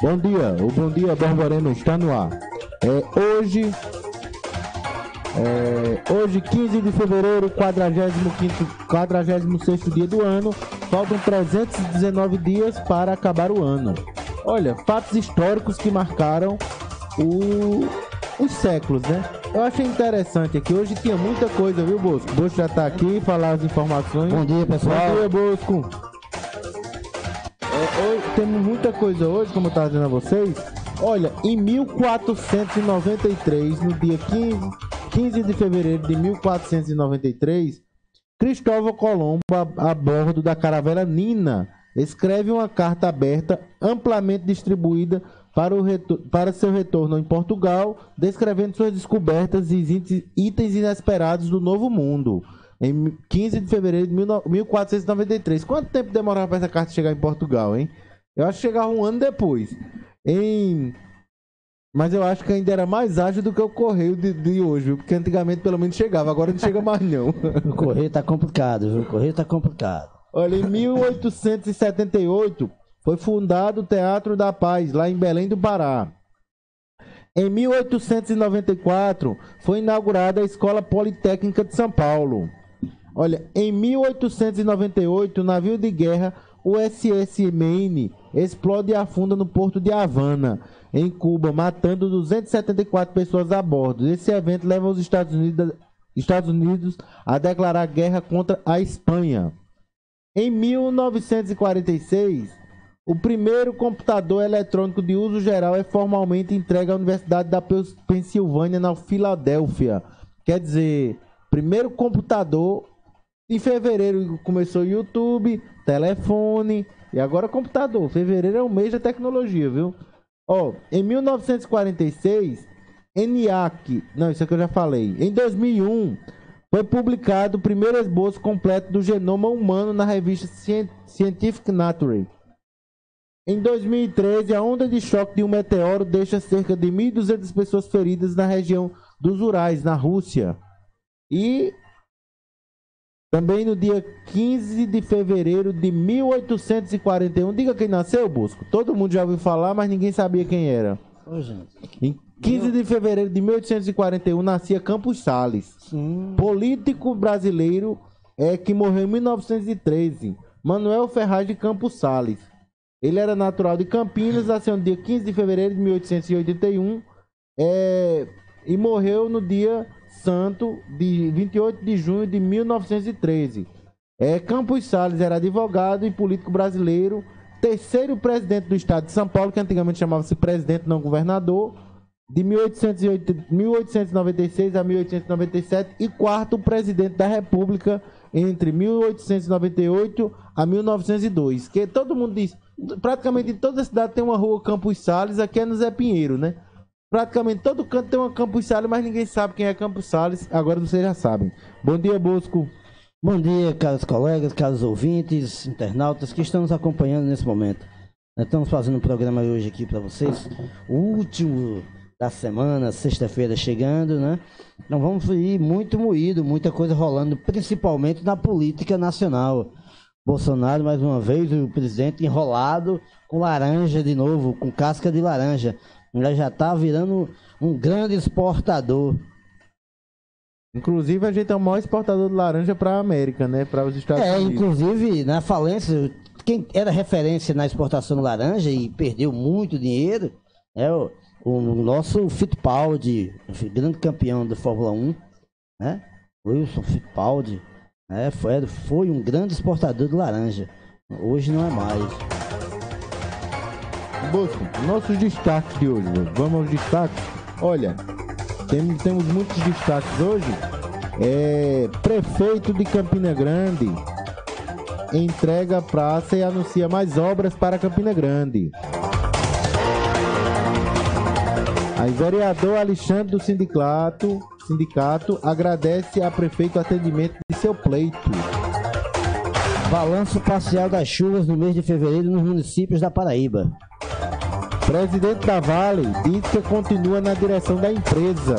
Bom dia, o Bom Dia Borborema está no ar. Hoje, 15 de fevereiro, 46º dia do ano, faltam 319 dias para acabar o ano. Olha, fatos históricos que marcaram os séculos, né? Eu achei interessante aqui, hoje tinha muita coisa, viu, Bosco? O Bosco já tá aqui, falar as informações. Bom dia, pessoal. Bom dia, Bosco. Temos muita coisa hoje, como eu estava dizendo a vocês. Olha, em 1493, no dia 15 de fevereiro de 1493, Cristóvão Colombo, a bordo da caravela Nina, escreve uma carta aberta, amplamente distribuída para seu retorno em Portugal, descrevendo suas descobertas e itens inesperados do Novo Mundo. Em 15 de fevereiro de 1493. Quanto tempo demorava para essa carta chegar em Portugal, hein? Eu acho que chegava um ano depois. Mas eu acho que ainda era mais ágil do que o correio de hoje, viu? Porque antigamente pelo menos chegava, agora não chega mais não. O correio tá complicado, viu? O correio tá complicado. Olha, em 1878 foi fundado o Teatro da Paz, lá em Belém do Pará. Em 1894 foi inaugurada a Escola Politécnica de São Paulo. Olha, em 1898, o navio de guerra USS Maine explode e afunda no porto de Havana, em Cuba, matando 274 pessoas a bordo. Esse evento leva os Estados Unidos a declarar guerra contra a Espanha. Em 1946, o primeiro computador eletrônico de uso geral é formalmente entregue à Universidade da Pensilvânia, na Filadélfia. Quer dizer, primeiro computador. Em fevereiro começou o YouTube, telefone e agora computador. Fevereiro é o mês da tecnologia, viu? Em 1946, ENIAC, não, isso aqui eu já falei. Em 2001, foi publicado o primeiro esboço completo do genoma humano na revista Scientific Nature. Em 2013, a onda de choque de um meteoro deixa cerca de 1.200 pessoas feridas na região dos Urais, na Rússia. E também no dia 15 de fevereiro de 1841, diga quem nasceu, Bosco. Todo mundo já ouviu falar, mas ninguém sabia quem era. Em 15 de fevereiro de 1841, nascia Campos Salles. Político brasileiro que morreu em 1913. Manuel Ferraz de Campos Salles. Ele era natural de Campinas, nasceu no dia 15 de fevereiro de 1881 e morreu no dia santo de 28 de junho de 1913. Campos Salles era advogado e político brasileiro, terceiro presidente do estado de São Paulo, que antigamente chamava-se presidente, não governador, de 1896 a 1897, e quarto presidente da República entre 1898 a 1902. Que todo mundo diz, praticamente em toda a cidade tem uma rua Campos Salles, aqui é no Zé Pinheiro, né? Praticamente todo canto tem uma Campos Salles, mas ninguém sabe quem é Campos Salles. Agora vocês já sabem. Bom dia, Bosco. Bom dia, caros colegas, caros ouvintes, internautas que estão nos acompanhando nesse momento. Nós estamos fazendo um programa hoje aqui para vocês, o último da semana, sexta-feira chegando, né? Então vamos ir muito moído, muita coisa rolando, principalmente na política nacional. Bolsonaro, mais uma vez, o presidente enrolado com laranja de novo, com casca de laranja. Ele já está virando um grande exportador. Inclusive, a gente é o maior exportador de laranja para a América, né? Para os Estados Unidos. Inclusive, na falência, quem era referência na exportação de laranja e perdeu muito dinheiro é o nosso Fittipaldi, grande campeão da Fórmula 1, né? Wilson Fittipaldi, né? Foi um grande exportador de laranja. Hoje não é mais. Bosco, nossos destaques de hoje. Vamos aos destaques. Olha, temos muitos destaques hoje. Prefeito de Campina Grande entrega a praça e anuncia mais obras para Campina Grande. Aí, vereador Alexandre do sindicato agradece a prefeito o atendimento de seu pleito. Balanço parcial das chuvas no mês de fevereiro nos municípios da Paraíba. Presidente da Vale diz que continua na direção da empresa.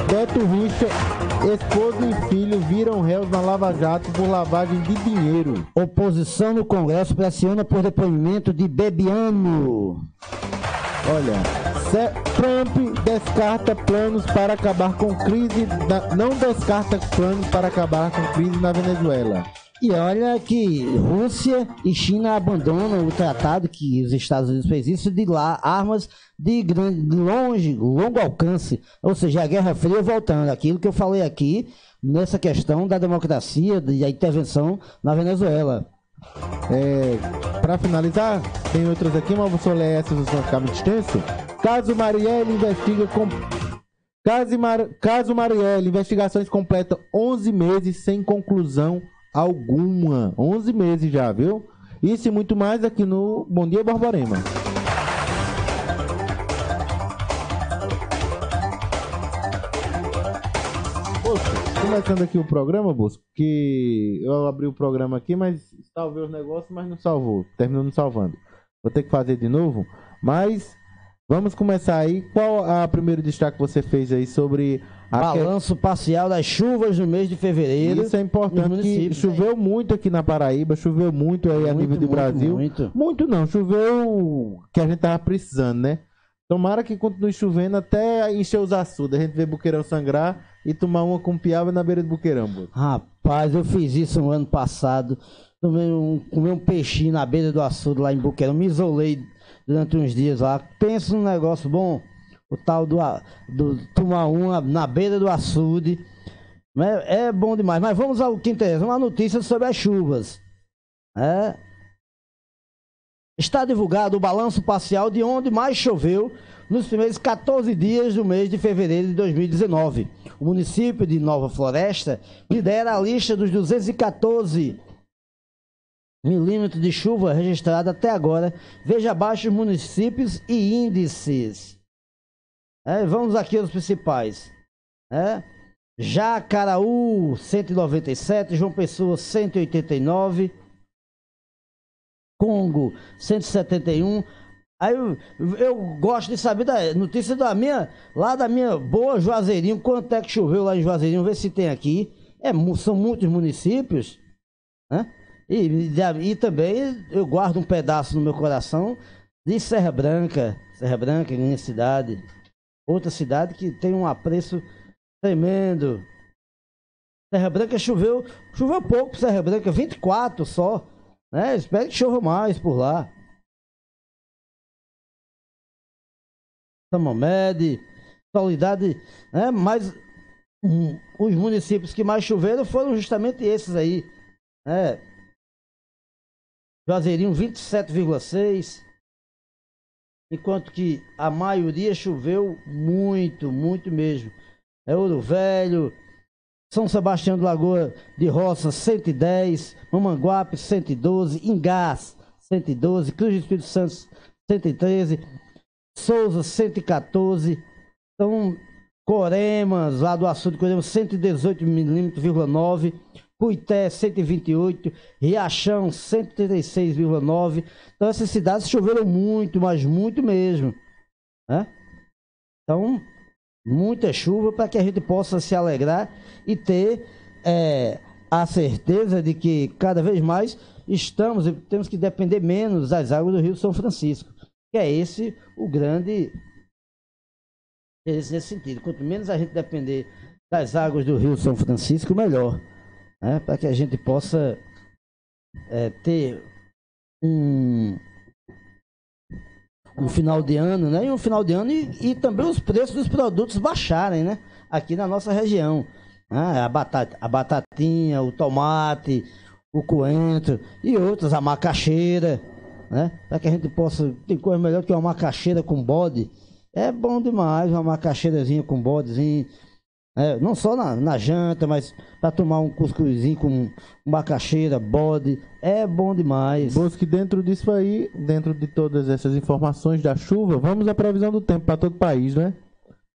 Beto Richa, esposa e filho viram réus na Lava Lava Jato por lavagem de dinheiro. Oposição no Congresso pressiona por depoimento de Bebiano. Olha, Trump descarta planos para acabar com crise, não descarta planos para acabar com crise na Venezuela. E olha que Rússia e China abandonam o tratado que os Estados Unidos fez isso de lá, armas de longo alcance, ou seja, a Guerra Fria voltando, aquilo que eu falei aqui nessa questão da democracia e da intervenção na Venezuela. Para finalizar, tem outras aqui, mas vou só ler essas, vão ficar muito extenso. Caso Marielle investiga Caso Marielle, investigações completam 11 meses sem conclusão alguma. 11 meses já, viu? Isso e muito mais aqui no Bom Dia Borborema. Poxa, começando aqui o programa, Bosco, que eu abri o programa aqui, mas salvei os negócios, mas não salvou. Terminou não salvando. Vou ter que fazer de novo, mas vamos começar aí. Qual a primeiro destaque que você fez aí sobre balanço parcial das chuvas no mês de fevereiro? Isso é importante, que choveu muito aqui na Paraíba, choveu muito aí a nível do Brasil. Muito não, choveu que a gente tava precisando, né? Tomara que continue chovendo até encher os açudes. A gente vê Buqueirão sangrar e tomar uma com piaba na beira do Buqueirão. Bô. Rapaz, eu fiz isso no ano passado. Comi um peixinho na beira do açude lá em Buqueirão. Me isolei durante uns dias lá. Pensa num negócio bom. O tal do tomar uma na beira do açude. É bom demais. Mas vamos ao que interessa. Uma notícia sobre as chuvas. Está divulgado o balanço parcial de onde mais choveu nos primeiros 14 dias do mês de fevereiro de 2019. O município de Nova Floresta lidera a lista dos 214 milímetros de chuva registrada até agora. Veja abaixo os municípios e índices. Vamos aqui aos principais. Jacaraú, 197. João Pessoa, 189. Congo, 171. Aí eu gosto de saber da notícia da minha boa Juazeirinho. Quanto é que choveu lá em Juazeirinho? Vê se tem aqui. São muitos municípios, né? E também eu guardo um pedaço no meu coração de Serra Branca. Serra Branca, minha cidade. Outra cidade que tem um apreço tremendo. Serra Branca choveu pouco, Serra Branca, 24 só. Espero que chova mais por lá. Samamed, Soledade, mas os municípios que mais choveram foram justamente esses aí. Juazeirinho, 27,6. Enquanto que a maioria choveu muito, muito mesmo. Ouro Velho, São Sebastião do Lagoa de Roça, 110, Mamanguape, 112, Ingás, 112, Cruz do Espírito Santo, 113, Souza, 114, então, Coremas, lá do açude Coremas, 118 milímetros,9, Cuité, 128, Riachão, 136,9. Então, essas cidades choveram muito, mas muito mesmo. Então, muita chuva para que a gente possa se alegrar e ter a certeza de que cada vez mais temos que depender menos das águas do Rio São Francisco. Que é esse o grande interesse nesse sentido. Quanto menos a gente depender das águas do Rio São Francisco, melhor. Para que a gente possa ter um final de ano, né? E um final de ano e também os preços dos produtos baixarem, né? Aqui na nossa região. A batatinha, o tomate, o coentro e outras, a macaxeira, né? Para que a gente possa... Tem coisa melhor que uma macaxeira com bode. É bom demais uma macaxeirazinha com bodezinho. Não só na janta, mas para tomar um cuscuzinho com macaxeira, bode, é bom demais. Bosque, dentro disso aí, dentro de todas essas informações da chuva, vamos à previsão do tempo para todo o país, né?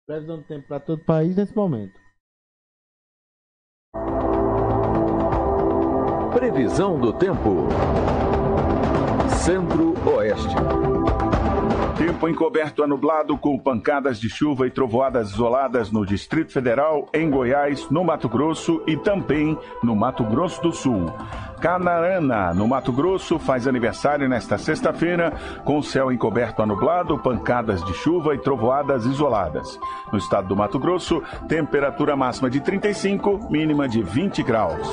Previsão do tempo para todo o país nesse momento. Previsão do tempo. Centro-Oeste. Tempo encoberto a nublado com pancadas de chuva e trovoadas isoladas no Distrito Federal, em Goiás, no Mato Grosso e também no Mato Grosso do Sul. Canarana, no Mato Grosso, faz aniversário nesta sexta-feira, com céu encoberto a nublado, pancadas de chuva e trovoadas isoladas. No estado do Mato Grosso, temperatura máxima de 35, mínima de 20 graus.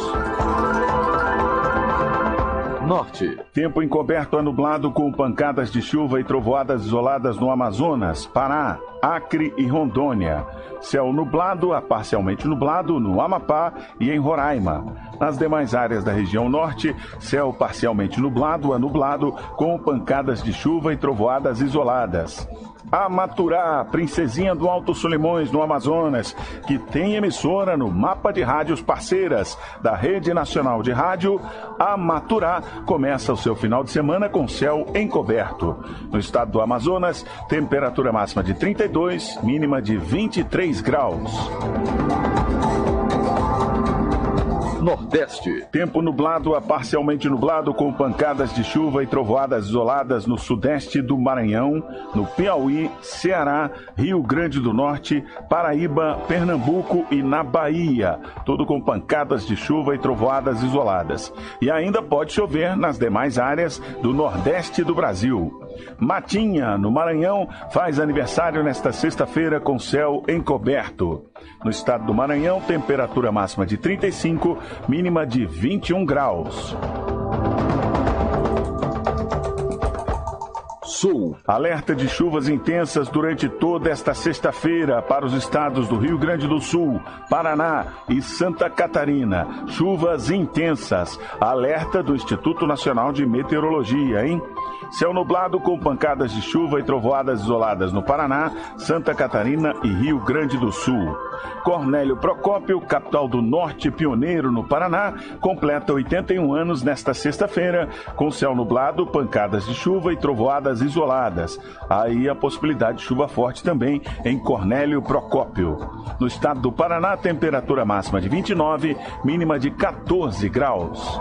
Norte. Tempo encoberto a nublado com pancadas de chuva e trovoadas isoladas no Amazonas, Pará, Acre e Rondônia. Céu nublado a parcialmente nublado no Amapá e em Roraima. Nas demais áreas da região norte, céu parcialmente nublado a nublado com pancadas de chuva e trovoadas isoladas. Amaturá, Princesinha do Alto Solimões, no Amazonas, que tem emissora no mapa de rádios parceiras da Rede Nacional de Rádio. Amaturá começa o seu final de semana com céu encoberto. No estado do Amazonas, temperatura máxima de 32, mínima de 23 graus. Nordeste. Tempo nublado a parcialmente nublado com pancadas de chuva e trovoadas isoladas no sudeste do Maranhão, no Piauí, Ceará, Rio Grande do Norte, Paraíba, Pernambuco e na Bahia. Tudo com pancadas de chuva e trovoadas isoladas. E ainda pode chover nas demais áreas do Nordeste do Brasil. Matinha, no Maranhão, faz aniversário nesta sexta-feira com céu encoberto. No estado do Maranhão, temperatura máxima de 35, mínima de 21 graus. Sul. Alerta de chuvas intensas durante toda esta sexta-feira para os estados do Rio Grande do Sul, Paraná e Santa Catarina. Chuvas intensas. Alerta do Instituto Nacional de Meteorologia, hein? Céu nublado com pancadas de chuva e trovoadas isoladas no Paraná, Santa Catarina e Rio Grande do Sul. Cornélio Procópio, capital do Norte, pioneiro no Paraná, completa 81 anos nesta sexta-feira, com céu nublado, pancadas de chuva e trovoadas isoladas. Aí a possibilidade de chuva forte também em Cornélio Procópio. No estado do Paraná, temperatura máxima de 29, mínima de 14 graus.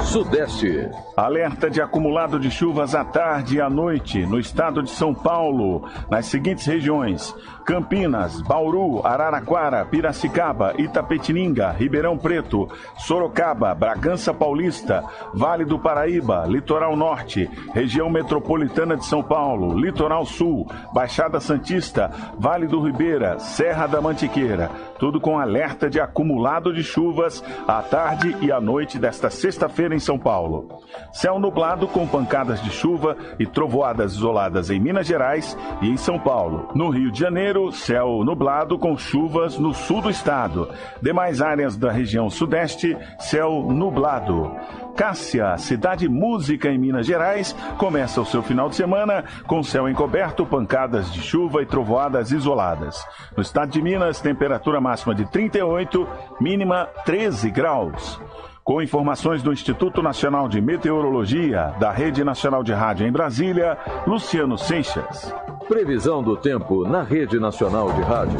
Sudeste. Alerta de acumulado de chuvas à tarde e à noite no estado de São Paulo, nas seguintes regiões: Campinas, Bauru, Araraquara, Piracicaba, Itapetininga, Ribeirão Preto, Sorocaba, Bragança Paulista, Vale do Paraíba, Litoral Norte, Região Metropolitana de São Paulo, Litoral Sul, Baixada Santista, Vale do Ribeira, Serra da Mantiqueira. Tudo com alerta de acumulado de chuvas à tarde e à noite desta sexta-feira em São Paulo. Céu nublado com pancadas de chuva e trovoadas isoladas em Minas Gerais e em São Paulo. No Rio de Janeiro, céu nublado com chuvas no sul do estado. Demais áreas da região sudeste, céu nublado. Cássia, Cidade Música em Minas Gerais, começa o seu final de semana com céu encoberto, pancadas de chuva e trovoadas isoladas. No estado de Minas, temperatura máxima de 38, mínima 13 graus. Com informações do Instituto Nacional de Meteorologia, da Rede Nacional de Rádio em Brasília, Luciano Seixas. Previsão do tempo na Rede Nacional de Rádio.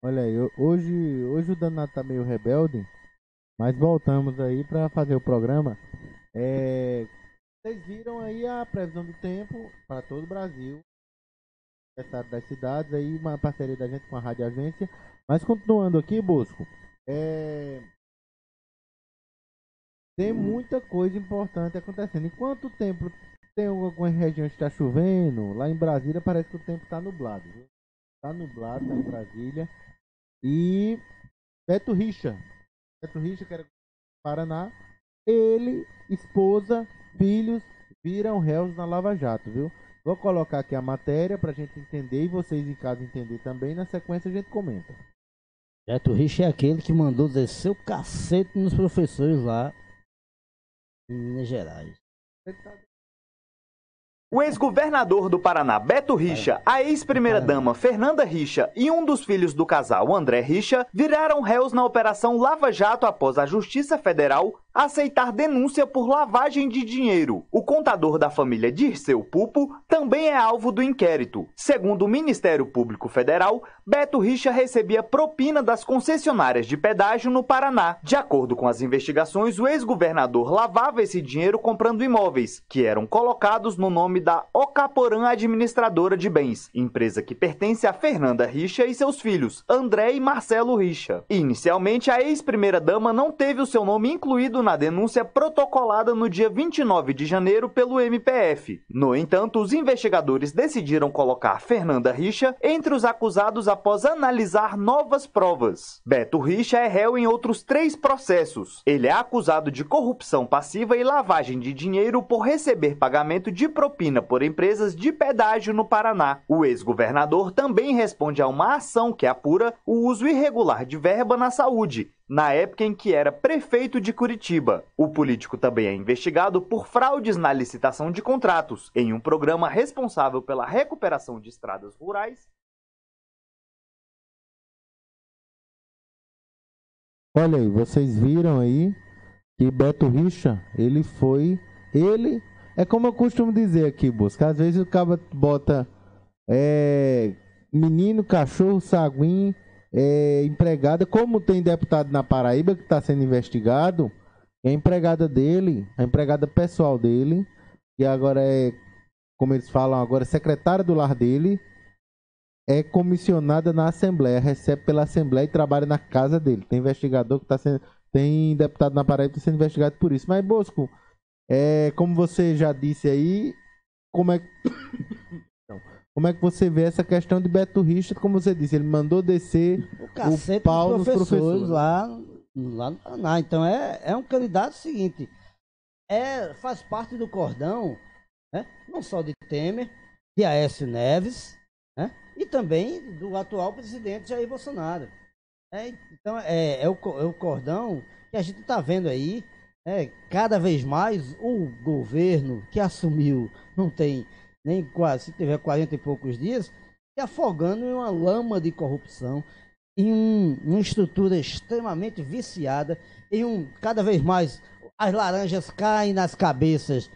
Olha aí, hoje o danado tá meio rebelde, mas voltamos aí para fazer o programa. Vocês viram aí a previsão do tempo para todo o Brasil, estado das cidades, aí uma parceria da gente com a Rádio Agência. Mas continuando aqui, Bosco, tem muita coisa importante acontecendo. Enquanto o tempo tem algumas regiões que está chovendo, lá em Brasília parece que o tempo está nublado, viu? Está nublado, tá em Brasília. E Beto Richa, que era do Paraná, ele, esposa, filhos viram réus na Lava Jato, viu? Vou colocar aqui a matéria pra gente entender e vocês em casa entender também. Na sequência a gente comenta. Beto Richa é aquele que mandou descer o cacete nos professores lá em Minas Gerais. O ex-governador do Paraná, Beto Richa, a ex-primeira-dama Fernanda Richa e um dos filhos do casal, André Richa, viraram réus na Operação Lava Jato após a Justiça Federal aceitar denúncia por lavagem de dinheiro. O contador da família Dirceu Pupo também é alvo do inquérito. Segundo o Ministério Público Federal, Beto Richa recebia propina das concessionárias de pedágio no Paraná. De acordo com as investigações, o ex-governador lavava esse dinheiro comprando imóveis, que eram colocados no nome da Ocaporã Administradora de Bens, empresa que pertence a Fernanda Richa e seus filhos, André e Marcelo Richa. Inicialmente, a ex-primeira-dama não teve o seu nome incluído na denúncia protocolada no dia 29 de janeiro pelo MPF. No entanto, os investigadores decidiram colocar Fernanda Richa entre os acusados após analisar novas provas. Beto Richa é réu em outros 3 processos. Ele é acusado de corrupção passiva e lavagem de dinheiro por receber pagamento de propina por empresas de pedágio no Paraná. O ex-governador também responde a uma ação que apura o uso irregular de verba na saúde, na época em que era prefeito de Curitiba. O político também é investigado por fraudes na licitação de contratos, em um programa responsável pela recuperação de estradas rurais. Olha aí, vocês viram aí que Beto Richa, ele é como eu costumo dizer aqui, Busca, às vezes o cara bota menino, cachorro, saguim, empregada, como tem deputado na Paraíba que está sendo investigado, a empregada dele, a empregada pessoal dele, que agora como eles falam agora, secretária do lar dele, é comissionada na Assembleia, recebe pela Assembleia e trabalha na casa dele. Tem investigador que está sendo, tem deputado na Paraíba que está sendo investigado por isso. Mas, Bosco, como você já disse aí, como é que você vê essa questão de Beto Richa? Como você disse, ele mandou descer o pau nos professores lá no Paraná. Então é um candidato seguinte, faz parte do cordão, né? Não só de Temer, de Aécio Neves, né? E também do atual presidente Jair Bolsonaro. Então é o cordão que a gente está vendo aí. Cada vez mais o governo que assumiu não tem nem quase, se tiver 40 e poucos dias, se afogando em uma lama de corrupção, em uma estrutura extremamente viciada, cada vez mais as laranjas caem nas cabeças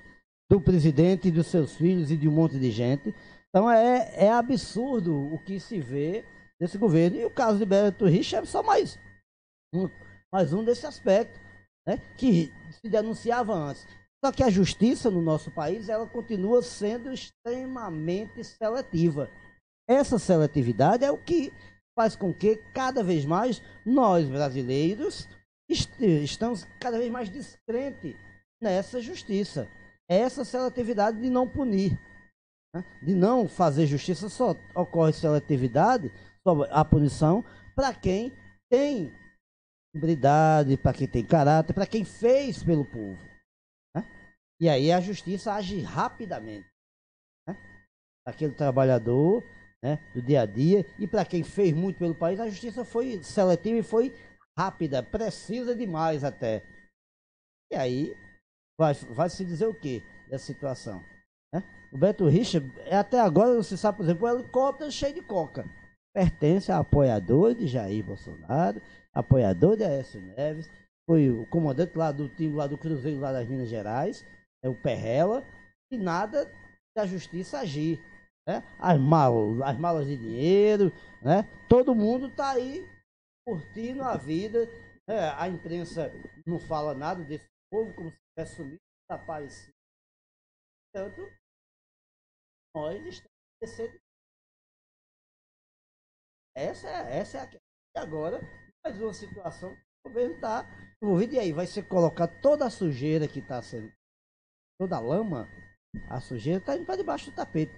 do presidente e dos seus filhos e de um monte de gente. Então é absurdo o que se vê desse governo. E o caso de Beto Richa é só mais um desse aspecto, né, que se denunciava antes. Só que a justiça no nosso país, ela continua sendo extremamente seletiva. Essa seletividade é o que faz com que cada vez mais nós, brasileiros, estamos cada vez mais descrentes nessa justiça. Essa seletividade de não punir, né, de não fazer justiça, só ocorre seletividade, só a punição para quem tem habilidade, para quem tem caráter, para quem fez pelo povo. E aí a justiça age rapidamente, né? Aquele trabalhador, né, do dia a dia, e para quem fez muito pelo país, a justiça foi seletiva e foi rápida, precisa demais até. E aí vai se dizer o que dessa situação, né? O Beto Richa, até agora não se sabe, por exemplo, o helicóptero cheio de coca pertence a apoiador de Jair Bolsonaro, apoiador de Aécio Neves, foi o comandante lá do time lá do Cruzeiro lá das Minas Gerais, o Perrella, e nada da justiça agir, né? As malas de dinheiro, né? Todo mundo está aí curtindo a vida, né? A imprensa não fala nada desse povo, como se tivesse sumido, desaparecido. Portanto, nós estamos descendo. Essa é a questão. E agora, mais uma situação que o governo está envolvido, e aí vai ser colocar toda a sujeira que está sendo, toda a lama, a sujeira está indo para debaixo do tapete.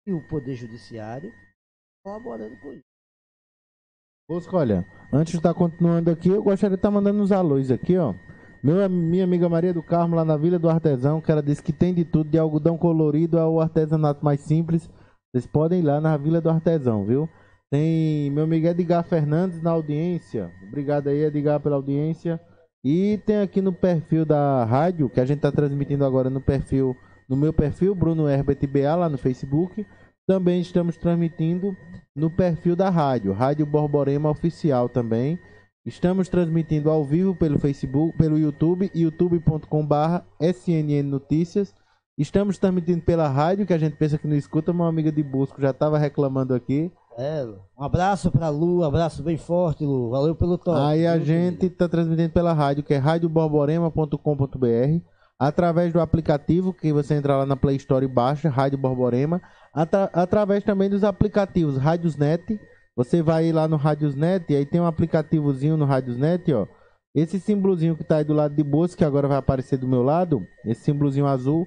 E o Poder Judiciário colaborando com isso. Bosco, olha, antes de estar continuando aqui, eu gostaria de estar mandando uns alôs aqui, ó. Minha amiga Maria do Carmo, lá na Vila do Artesão, que ela disse que tem de tudo, de algodão colorido ao artesanato mais simples. Vocês podem ir lá na Vila do Artesão, viu? Tem meu amigo Edgar Fernandes na audiência. Obrigado aí, Edgar, pela audiência. E tem aqui no perfil da rádio, que a gente está transmitindo agora no perfil no meu perfil, Bruno Herbert BA, lá no Facebook. Também estamos transmitindo no perfil da rádio, Rádio Borborema Oficial também. Estamos transmitindo ao vivo pelo Facebook, pelo YouTube, youtube.com/SNN Notícias. Estamos transmitindo pela rádio, que a gente pensa que não escuta, uma amiga de Bosco já estava reclamando aqui. Um abraço pra Lu, um abraço bem forte, Lu. Valeu pelo toque. Aí a gente está transmitindo pela rádio, que é radioborborema.com.br, através do aplicativo, que você entra lá na Play Store e baixa, Rádio Borborema, através também dos aplicativos Radiosnet. Você vai lá no Radiosnet, e aí tem um aplicativozinho no Radiosnet, ó. Esse símbolozinho que está aí do lado de Bosco, que agora vai aparecer do meu lado, esse símbolozinho azul,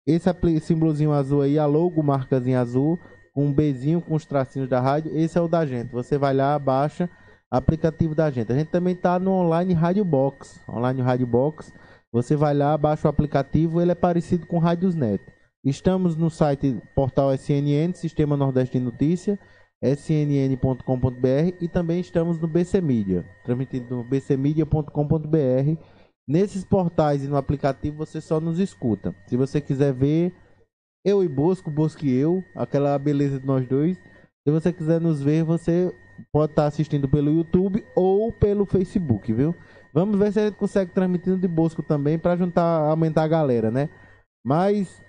esse símbolozinho azul aí, a logo, marcazinha azul, com um bezinho com os tracinhos da rádio, esse é o da gente. Você vai lá, baixa aplicativo da gente. A gente também tá no Online Radio Box. Online Radio Box. Você vai lá, baixa o aplicativo, ele é parecido com Radiosnet. Estamos no site Portal SNN, Sistema Nordeste de Notícia, snn.com.br, e também estamos no BC Media, transmitido no bcmedia.com.br. Nesses portais e no aplicativo você só nos escuta. Se você quiser ver eu e Bosco, Bosco e eu, aquela beleza de nós dois, se você quiser nos ver, você pode estar assistindo pelo YouTube ou pelo Facebook, viu? Vamos ver se a gente consegue transmitindo de Bosco também, para aumentar a galera, né? Mas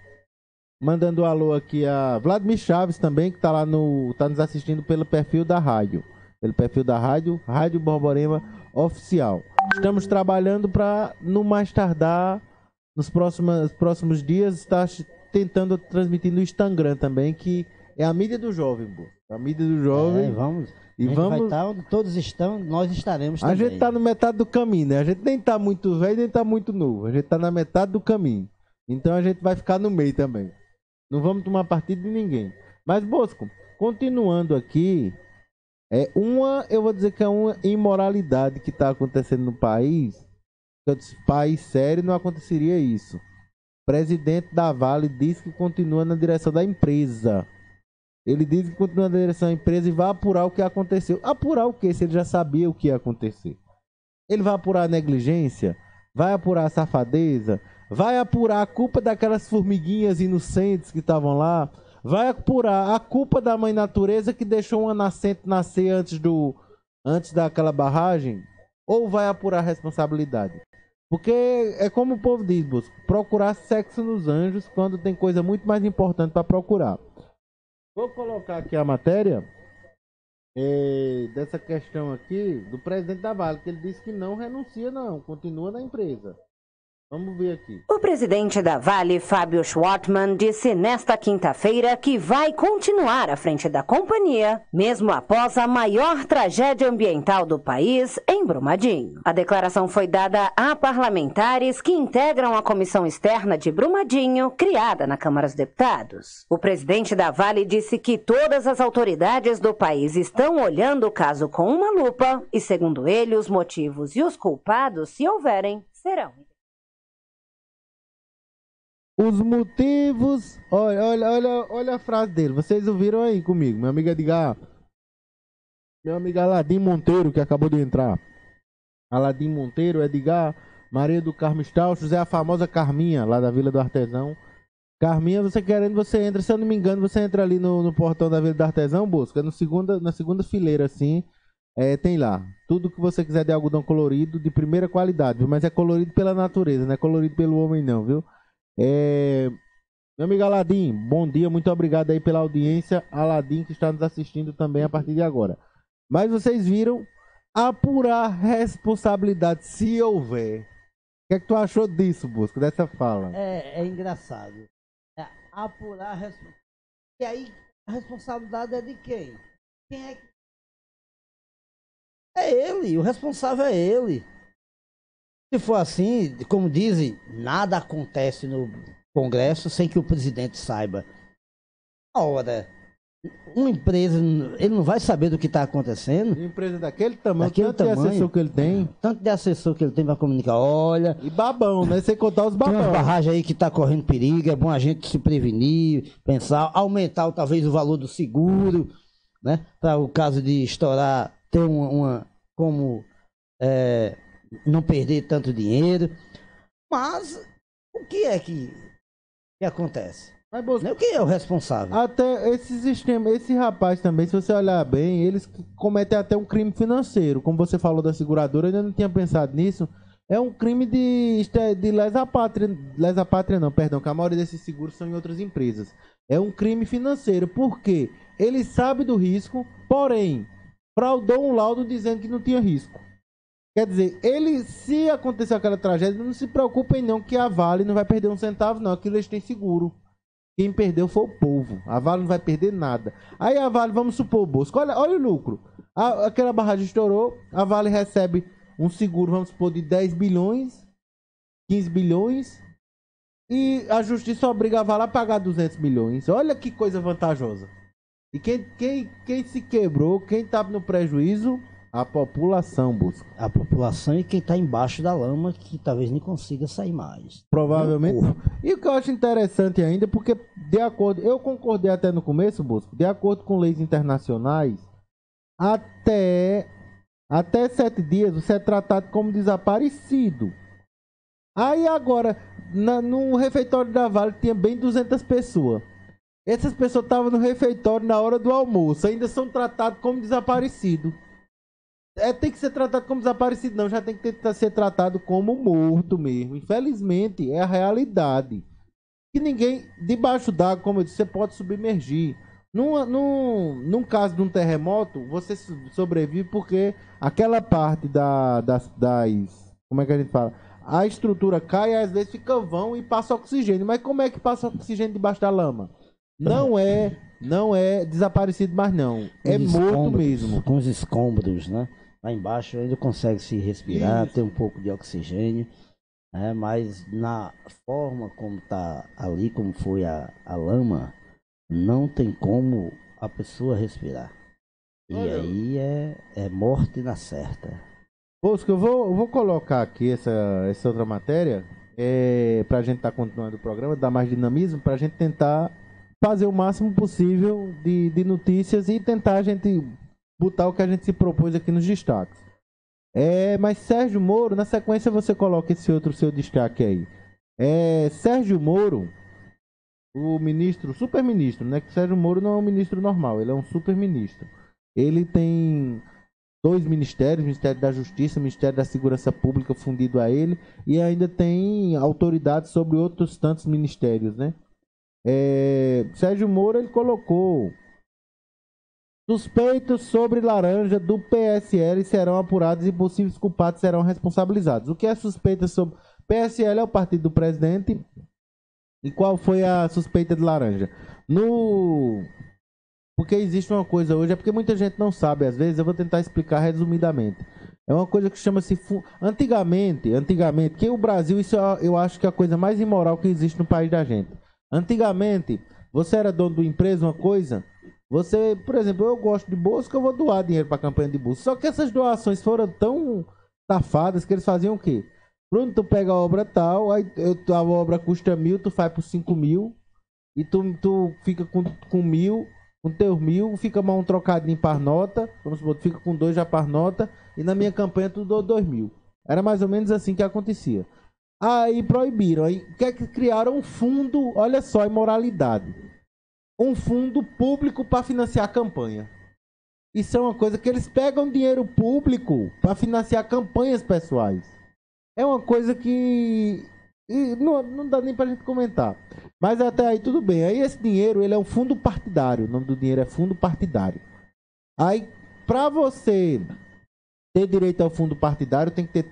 mandando um alô aqui a Vladimir Chaves também, que tá lá tá nos assistindo pelo perfil da rádio. Pelo perfil da rádio, Rádio Borborema Oficial. Estamos trabalhando para, no mais tardar, nos próximos dias, estar tentando transmitir no Instagram também, que é a mídia do jovem, pô. A mídia do jovem. Vamos. E vamos. Vai estar onde todos estão, nós estaremos também. A gente tá no metade do caminho, né? A gente nem tá muito velho, nem tá muito novo. A gente tá na metade do caminho. Então a gente vai ficar no meio também. Não vamos tomar partido de ninguém. Mas, Bosco, continuando aqui, eu vou dizer que é uma imoralidade que tá acontecendo no país. País sério, não aconteceria isso. Presidente da Vale diz que continua na direção da empresa. Ele diz que continua na direção da empresa e vai apurar o que aconteceu. Apurar o quê? Se ele já sabia o que ia acontecer. Ele vai apurar a negligência? Vai apurar a safadeza? Vai apurar a culpa daquelas formiguinhas inocentes que estavam lá? Vai apurar a culpa da mãe natureza que deixou uma nascente nascer antes daquela barragem? Ou vai apurar a responsabilidade? Porque é como o povo diz, Bosco, procurar sexo nos anjos quando tem coisa muito mais importante para procurar. Vou colocar aqui a matéria dessa questão aqui do presidente da Vale, que ele disse que não renuncia não, continua na empresa. Vamos ver aqui. O presidente da Vale, Fábio Schwartman, disse nesta quinta-feira que vai continuar à frente da companhia, mesmo após a maior tragédia ambiental do país, em Brumadinho. A declaração foi dada a parlamentares que integram a comissão externa de Brumadinho, criada na Câmara dos Deputados. O presidente da Vale disse que todas as autoridades do país estão olhando o caso com uma lupa e, segundo ele, os motivos e os culpados, se houverem, serão. Os motivos... Olha a frase dele. Vocês ouviram aí comigo. Meu amigo Edgar. Meu amigo Aladim Monteiro, que acabou de entrar. Aladim Monteiro, Edgar, Maria do Carmo Stauchos, é a famosa Carminha, lá da Vila do Artesão. Carminha, você querendo, você entra. Se eu não me engano, você entra ali no portão da Vila do Artesão, Bosco. É na segunda fileira, assim. Tem lá. Tudo que você quiser de algodão colorido, de primeira qualidade, viu? Mas é colorido pela natureza, não é colorido pelo homem não, viu? Meu amigo Aladim, bom dia, muito obrigado aí pela audiência. Aladim que está nos assistindo também a partir de agora. Mas vocês viram, apurar responsabilidade se houver. O que é que tu achou disso, Bosco, dessa fala? É engraçado. Apurar responsabilidade. E aí a responsabilidade é de quem? Quem é que... É ele, o responsável é ele. Se for assim, como dizem, nada acontece no Congresso sem que o presidente saiba. Ora, uma empresa, ele não vai saber do que está acontecendo. Uma empresa daquele tamanho, tanto de assessor que ele tem. Tanto de assessor que ele tem para comunicar, olha... E babão, né? Sem contar os babão. Tem uma barragem aí que está correndo perigo, é bom a gente se prevenir, pensar, aumentar talvez o valor do seguro, né? Para o caso de estourar, ter como... não perder tanto dinheiro. Mas o que é que que acontece? Mas, Bosco, Nem o que é o responsável? até esse sistema, esse rapaz também, se você olhar bem, eles cometem até um crime financeiro. Como você falou da seguradora, eu ainda não tinha pensado nisso. É um crime de lesa pátria não, perdão, que a maioria desses seguros são em outras empresas. É um crime financeiro, porque ele sabe do risco, porém, fraudou um laudo dizendo que não tinha risco. Quer dizer, ele, se acontecer aquela tragédia, não se preocupem não que a Vale não vai perder um centavo não, aquilo eles têm seguro. Quem perdeu foi o povo. A Vale não vai perder nada. Aí a Vale, vamos supor, Bosco, olha o lucro. Aquela barragem estourou, a Vale recebe um seguro, vamos supor, de 10 bilhões, 15 bilhões, e a justiça obriga a Vale a pagar 200 milhões. Olha que coisa vantajosa. E quem se quebrou, quem tá no prejuízo? A população, Bosco. A população e quem tá embaixo da lama, que talvez nem consiga sair mais. Provavelmente. E o que eu acho interessante ainda, porque de acordo, eu concordei até no começo, Bosco, de acordo com leis internacionais, até 7 dias você é tratado como desaparecido. Aí agora, no refeitório da Vale tinha bem 200 pessoas. Essas pessoas estavam no refeitório na hora do almoço, ainda são tratados como desaparecido. Tem que ser tratado como desaparecido, não. Já tem que ser tratado como morto mesmo. Infelizmente, é a realidade. Que ninguém, debaixo d'água, como eu disse, você pode submergir. Num caso de um terremoto, você sobrevive porque aquela parte das. Como é que a gente fala? A estrutura cai e às vezes fica vão e passa oxigênio. Mas como é que passa oxigênio debaixo da lama? Não é desaparecido mais não. É morto mesmo. Com os escombros, né? Lá embaixo ainda consegue se respirar, ter um pouco de oxigênio, né? Mas na forma como tá ali, como foi a lama, não tem como a pessoa respirar. E aí é morte na certa. Bosco, eu vou colocar aqui essa outra matéria pra gente estar continuando o programa, dar mais dinamismo, pra gente tentar fazer o máximo possível de notícias e tentar a gente botar o que a gente se propôs aqui nos destaques. Mas Sérgio Moro, na sequência você coloca esse outro seu destaque aí. Sérgio Moro, o ministro, super-ministro, né? Que Sérgio Moro não é um ministro normal, ele é um super-ministro. Ele tem 2 ministérios, Ministério da Justiça, Ministério da Segurança Pública fundido a ele, e ainda tem autoridade sobre outros tantos ministérios, né? Sérgio Moro, ele colocou: suspeitos sobre laranja do PSL serão apurados e possíveis culpados serão responsabilizados. O que é suspeita sobre... PSL é o partido do presidente. E qual foi a suspeita de laranja? Porque existe uma coisa hoje, é porque muita gente não sabe, às vezes eu vou tentar explicar resumidamente. É uma coisa que chama-se... Antigamente, que o Brasil, isso eu acho que é a coisa mais imoral que existe no país da gente. Antigamente, você era dono de uma empresa, uma coisa... Você, por exemplo, eu gosto de bolsa, que eu vou doar dinheiro para a campanha de bolsa. Só que essas doações foram tão tafadas que eles faziam o quê? Pronto, tu pega a obra tal, aí a obra custa 1.000, tu faz por 5.000, e tu fica com 1.000, com teus 1.000, fica mal um trocadinho para nota, vamos supor, tu fica com 2 já para nota, e na minha campanha tu doou 2.000. Era mais ou menos assim que acontecia. Aí proibiram, aí que criaram um fundo, olha só a imoralidade. Um fundo público para financiar a campanha. Isso é uma coisa que eles pegam dinheiro público para financiar campanhas pessoais. É uma coisa que não dá nem pra gente comentar. Mas até aí tudo bem. Aí esse dinheiro, ele é um fundo partidário. O nome do dinheiro é fundo partidário. Aí, para você ter direito ao fundo partidário, tem que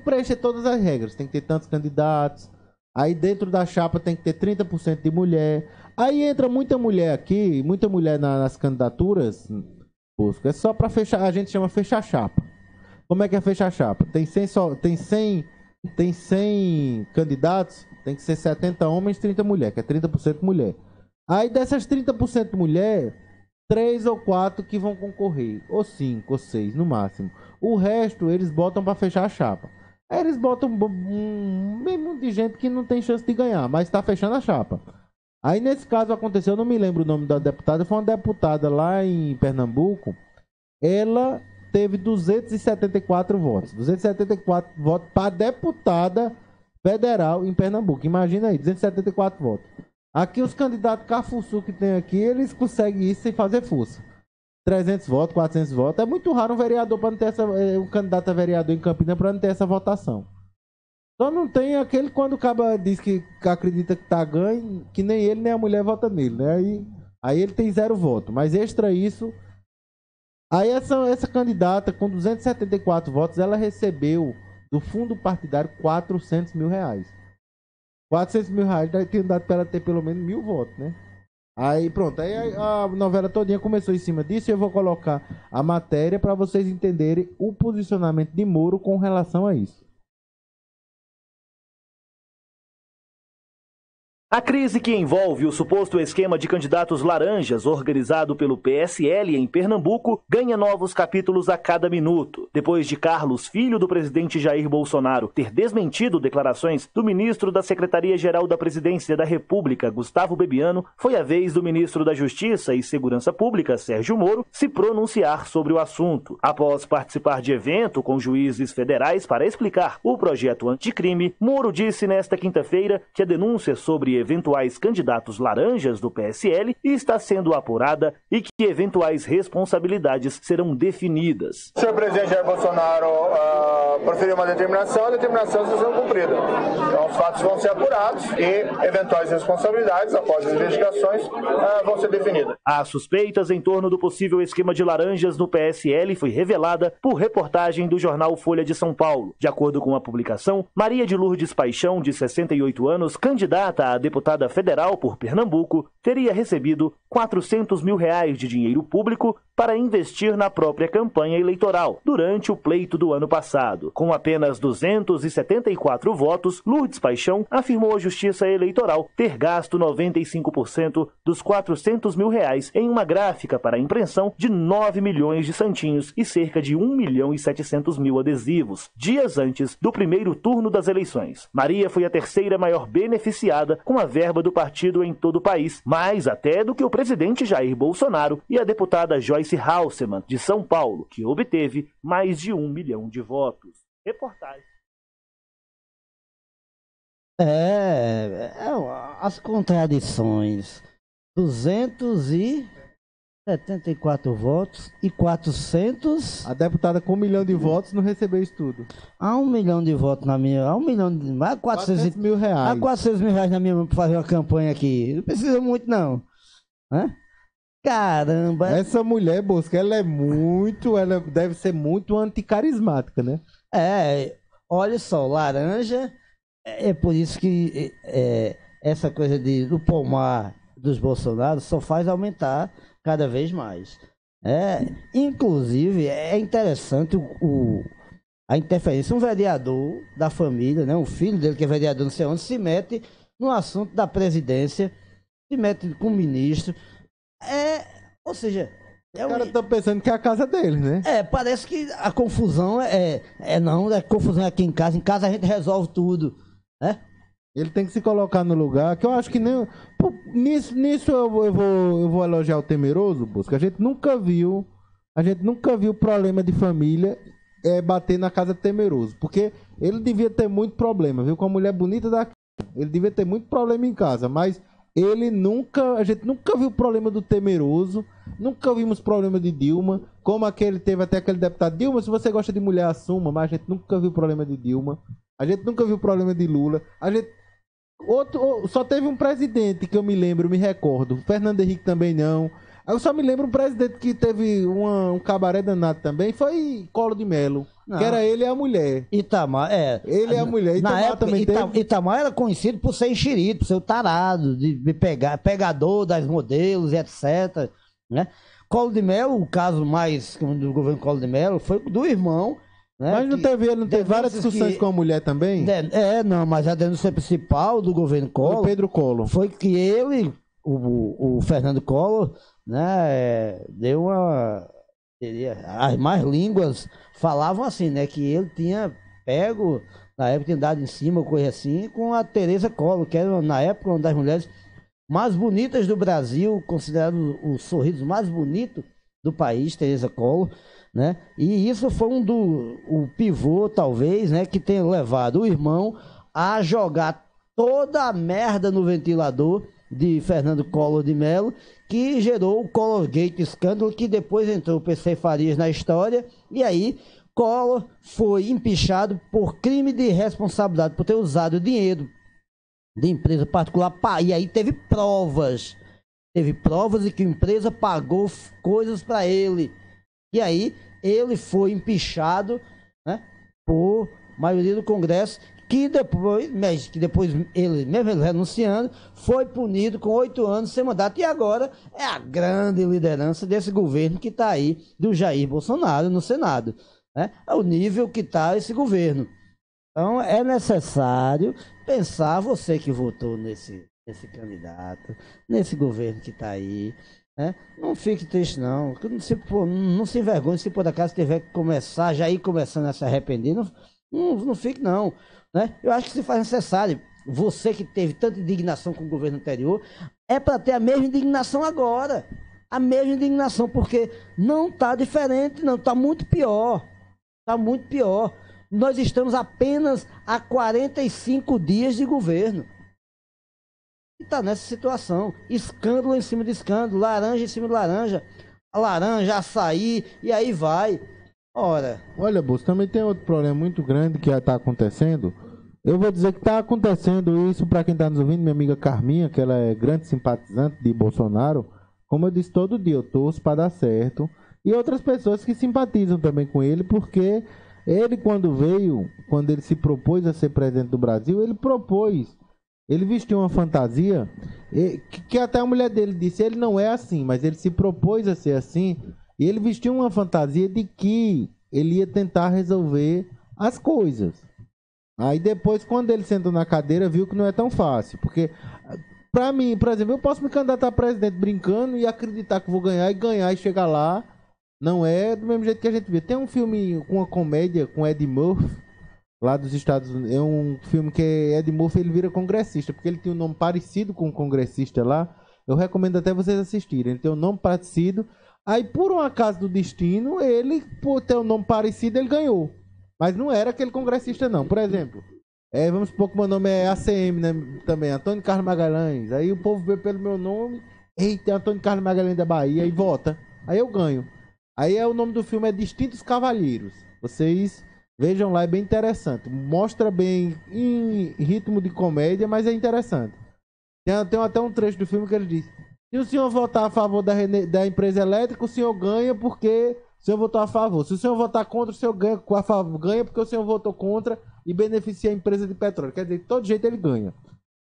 preencher todas as regras. Tem que ter tantos candidatos. Aí dentro da chapa tem que ter 30% de mulher. Aí entra muita mulher aqui, muita mulher nas candidaturas. É só para fechar, a gente chama fechar chapa. Como é que é fechar chapa? Tem 100 candidatos, tem que ser 70 homens, 30 mulher, que é 30% mulher. Aí dessas 30% mulher, 3 ou 4 que vão concorrer, ou 5 ou 6 no máximo. O resto eles botam para fechar a chapa. Aí eles botam mesmo de gente que não tem chance de ganhar, mas está fechando a chapa. Aí nesse caso aconteceu, eu não me lembro o nome da deputada, foi uma deputada lá em Pernambuco. Ela teve 274 votos. 274 votos para deputada federal em Pernambuco. Imagina aí, 274 votos. Aqui os candidatos Cafuçu que tem aqui, eles conseguem isso sem fazer força. 300 votos, 400 votos. É muito raro um vereador para não ter um candidato a vereador em Campinas para não ter essa votação. Só não tem aquele quando o cara diz que acredita que tá ganho, que nem ele nem a mulher vota nele, né? Aí ele tem 0 voto. Mas extra isso, aí essa candidata com 274 votos, ela recebeu do fundo partidário 400 mil reais. 400 mil reais tem dado para ela ter pelo menos 1.000 votos, né? Aí pronto, aí a novela todinha começou em cima disso e eu vou colocar a matéria para vocês entenderem o posicionamento de Moro com relação a isso. A crise que envolve o suposto esquema de candidatos laranjas organizado pelo PSL em Pernambuco ganha novos capítulos a cada minuto. Depois de Carlos, filho do presidente Jair Bolsonaro, ter desmentido declarações do ministro da Secretaria-Geral da Presidência da República, Gustavo Bebiano, foi a vez do ministro da Justiça e Segurança Pública, Sérgio Moro, se pronunciar sobre o assunto. Após participar de evento com juízes federais para explicar o projeto anticrime, Moro disse nesta quinta-feira que a denúncia sobre eventuais candidatos laranjas do PSL está sendo apurada e que eventuais responsabilidades serão definidas. Se o presidente Jair Bolsonaro proferiu uma determinação, a determinação está sendo cumprida. Então os fatos vão ser apurados e eventuais responsabilidades, após as investigações, vão ser definidas. As suspeitas em torno do possível esquema de laranjas no PSL foi revelada por reportagem do jornal Folha de São Paulo. De acordo com a publicação, Maria de Lourdes Paixão, de 68 anos, candidata a deputada federal por Pernambuco, teria recebido 400 mil reais de dinheiro público para investir na própria campanha eleitoral durante o pleito do ano passado. Com apenas 274 votos, Lourdes Paixão afirmou à Justiça Eleitoral ter gasto 95% dos 400 mil reais em uma gráfica para a impressão de 9 milhões de santinhos e cerca de 1 milhão e 700 mil adesivos, dias antes do primeiro turno das eleições. Maria foi a terceira maior beneficiada com a verba do partido em todo o país, mais até do que o presidente Jair Bolsonaro e a deputada Joyce Halsemann, de São Paulo, que obteve mais de 1 milhão de votos. Reportagem. As contradições. 274 votos e 400... A deputada com 1 milhão de votos não recebeu isso tudo. Há 1 milhão de votos na minha... Há 1 milhão de... Mais 400 mil reais. Há 400 mil reais na minha mão para fazer uma campanha aqui. Não precisa muito, não. Hã? Caramba! Essa mulher, Bosco, ela deve ser muito anticarismática, né? Olha só, laranja, é por isso que essa coisa do pomar dos Bolsonaro só faz aumentar cada vez mais. Inclusive, é interessante a interferência. Um vereador da família, né, um filho dele que é vereador não sei onde, se mete no assunto da presidência, se mete com o ministro. Ou seja... Os caras estão pensando que é a casa deles, né? Parece que a confusão confusão aqui em casa a gente resolve tudo, né? Ele tem que se colocar no lugar, que eu acho que nem... Pô, nisso eu vou elogiar o Temeroso, Bosco. A gente nunca viu problema de família bater na casa do Temeroso, porque ele devia ter muito problema, viu? Com a mulher bonita daqui. Ele devia ter muito problema em casa, mas... a gente nunca viu problema do Temeroso, nunca vimos problema de Dilma, como teve até aquele deputado, Dilma, se você gosta de mulher, assuma, mas a gente nunca viu problema de Dilma, a gente nunca viu problema de Lula, só teve um presidente que eu me recordo, Fernando Henrique também não, eu só me lembro um presidente que teve um cabaré danado também, foi Collor de Mello. Que era ele e a mulher. Itamar, Ele e a mulher. Itamar na época, também teve... Itamar era conhecido por ser enxerido, por ser o tarado, de pegador das modelos e etc. Né? Collor de Mello, o caso mais do governo Collor de Mello, foi do irmão. Né, mas não teve várias discussões com a mulher também? Não, mas a denúncia principal do governo Collor... O Pedro Collor. Foi que ele, o Fernando Collor, né, deu uma... As más línguas falavam assim, né? Que ele tinha pego, na época tinha dado em cima, coisa assim, com a Tereza Collor, que era na época uma das mulheres mais bonitas do Brasil, considerado o sorriso mais bonito do país, Tereza Collor, né? E isso foi o pivô, talvez, né? Que tenha levado o irmão a jogar toda a merda no ventilador de Fernando Collor de Mello, que gerou o Collor Gate escândalo, que depois entrou o PC Farias na história, e aí Collor foi empichado por crime de responsabilidade, por ter usado dinheiro de empresa particular, e aí teve provas de que a empresa pagou coisas para ele, e aí ele foi empichado, né, por maioria do Congresso, que depois ele, mesmo ele renunciando, foi punido com 8 anos sem mandato, e agora é a grande liderança desse governo que está aí, do Jair Bolsonaro no Senado, né? É o nível que está esse governo. Então é necessário pensar, você que votou nesse candidato, nesse governo que está aí, né? Não fique triste não, não se envergonhe se por acaso tiver que começar, já ir começando a se arrepender, não fique não, né? Eu acho que se faz necessário, você que teve tanta indignação com o governo anterior, é para ter a mesma indignação agora, a mesma indignação, porque não está diferente não, está muito pior, nós estamos apenas a 45 dias de governo, e está nessa situação, escândalo em cima de escândalo, laranja em cima de laranja, açaí, e aí vai. Olha, Bolso, também tem outro problema muito grande que está acontecendo. Eu vou dizer que está acontecendo isso para quem está nos ouvindo, minha amiga Carminha, que ela é grande simpatizante de Bolsonaro. Como eu disse, todo dia eu torço para dar certo. E outras pessoas que simpatizam também com ele, porque ele, quando ele se propôs a ser presidente do Brasil, ele vestiu uma fantasia que até a mulher dele disse, ele não é assim, mas ele se propôs a ser assim. E ele vestiu uma fantasia de que ele ia tentar resolver as coisas. Aí depois, quando ele sentou na cadeira, viu que não é tão fácil. Porque, pra mim, por exemplo, eu posso me candidatar a presidente brincando e acreditar que vou ganhar e chegar lá. Não é do mesmo jeito que a gente vê. Tem um filme com uma comédia com Eddie Murphy, lá dos Estados Unidos. É um filme que Eddie Murphy ele vira congressista, porque ele tem um nome parecido com um congressista lá. Eu recomendo até vocês assistirem. Ele tem um nome parecido. Aí, por um acaso do destino, ele, por ter um nome parecido, ele ganhou. Mas não era aquele congressista, não. Por exemplo, vamos supor que meu nome é ACM, né? Também, Antônio Carlos Magalhães. Aí o povo vê pelo meu nome, eita, Antônio Carlos Magalhães da Bahia, e vota. Aí eu ganho. Aí o nome do filme é Distintos Cavalheiros. Vocês vejam lá, é bem interessante. Mostra bem em ritmo de comédia, mas é interessante. Tem até um trecho do filme que ele diz: se o senhor votar a favor da empresa elétrica, o senhor ganha porque o senhor votou a favor. Se o senhor votar contra, o senhor ganha porque o senhor votou contra e beneficia a empresa de petróleo. Quer dizer, de todo jeito ele ganha.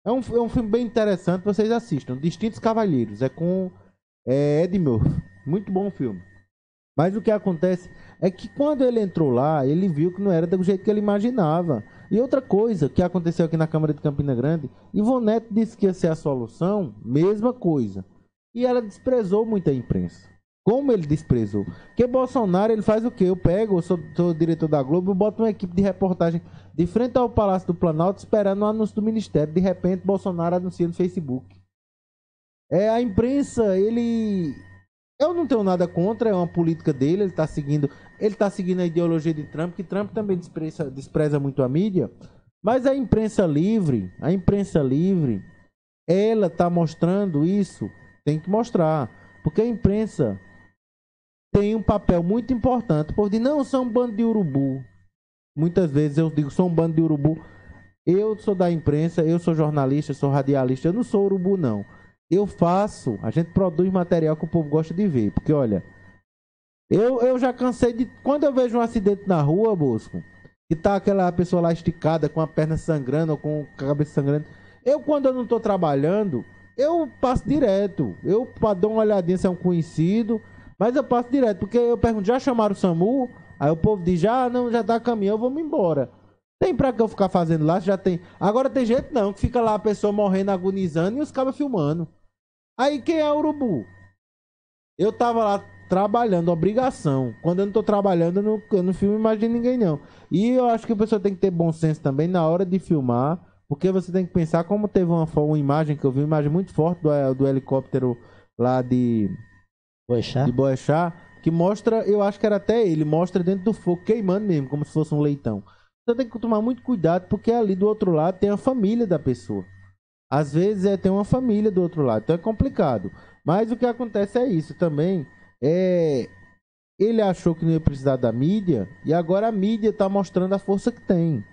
É um filme bem interessante, vocês assistam. Distintos Cavalheiros. É com Eddie Murphy. Muito bom o filme. Mas o que acontece é que quando ele entrou lá, ele viu que não era do jeito que ele imaginava. E outra coisa que aconteceu aqui na Câmara de Campina Grande, Ivone Neto disse que ia ser a solução, mesma coisa. E ela desprezou muito a imprensa. Como ele desprezou? Porque Bolsonaro, ele faz o quê? Eu sou diretor da Globo, eu boto uma equipe de reportagem de frente ao Palácio do Planalto esperando o anúncio do Ministério. De repente, Bolsonaro anuncia no Facebook. A imprensa, eu não tenho nada contra, é uma política dele, ele está seguindo a ideologia de Trump, que Trump também despreza muito a mídia, mas a imprensa livre, ela está mostrando isso, tem que mostrar, porque a imprensa tem um papel muito importante, porque não são um bando de urubu, muitas vezes eu digo, sou um bando de urubu, eu sou da imprensa, eu sou jornalista, sou radialista, eu não sou urubu não. A gente produz material que o povo gosta de ver. Porque, olha, eu já cansei de... Quando eu vejo um acidente na rua, Bosco, que tá aquela pessoa lá esticada, com a perna sangrando, ou com a cabeça sangrando, quando eu não tô trabalhando, eu passo direto. Eu dou uma olhadinha se é um conhecido, mas eu passo direto, porque eu pergunto, já chamaram o SAMU? Aí o povo diz, já tá caminhando, eu vou me embora. Tem pra que eu ficar fazendo lá? Já tem. Agora tem gente não, que fica lá a pessoa morrendo, agonizando, e os cabas filmando. Aí quem é urubu? Eu tava lá trabalhando, obrigação. Quando eu não tô trabalhando, eu não filmo mais de ninguém não. E eu acho que a pessoa tem que ter bom senso também na hora de filmar, porque você tem que pensar, como teve uma imagem que eu vi, uma imagem muito forte do helicóptero lá de Boechat, que mostra, eu acho que era até ele, mostra dentro do fogo queimando mesmo, como se fosse um leitão. Então tem que tomar muito cuidado, porque ali do outro lado tem a família da pessoa. Às vezes tem uma família do outro lado, então é complicado. Mas o que acontece é isso também. Ele achou que não ia precisar da mídia, e agora a mídia está mostrando a força que tem.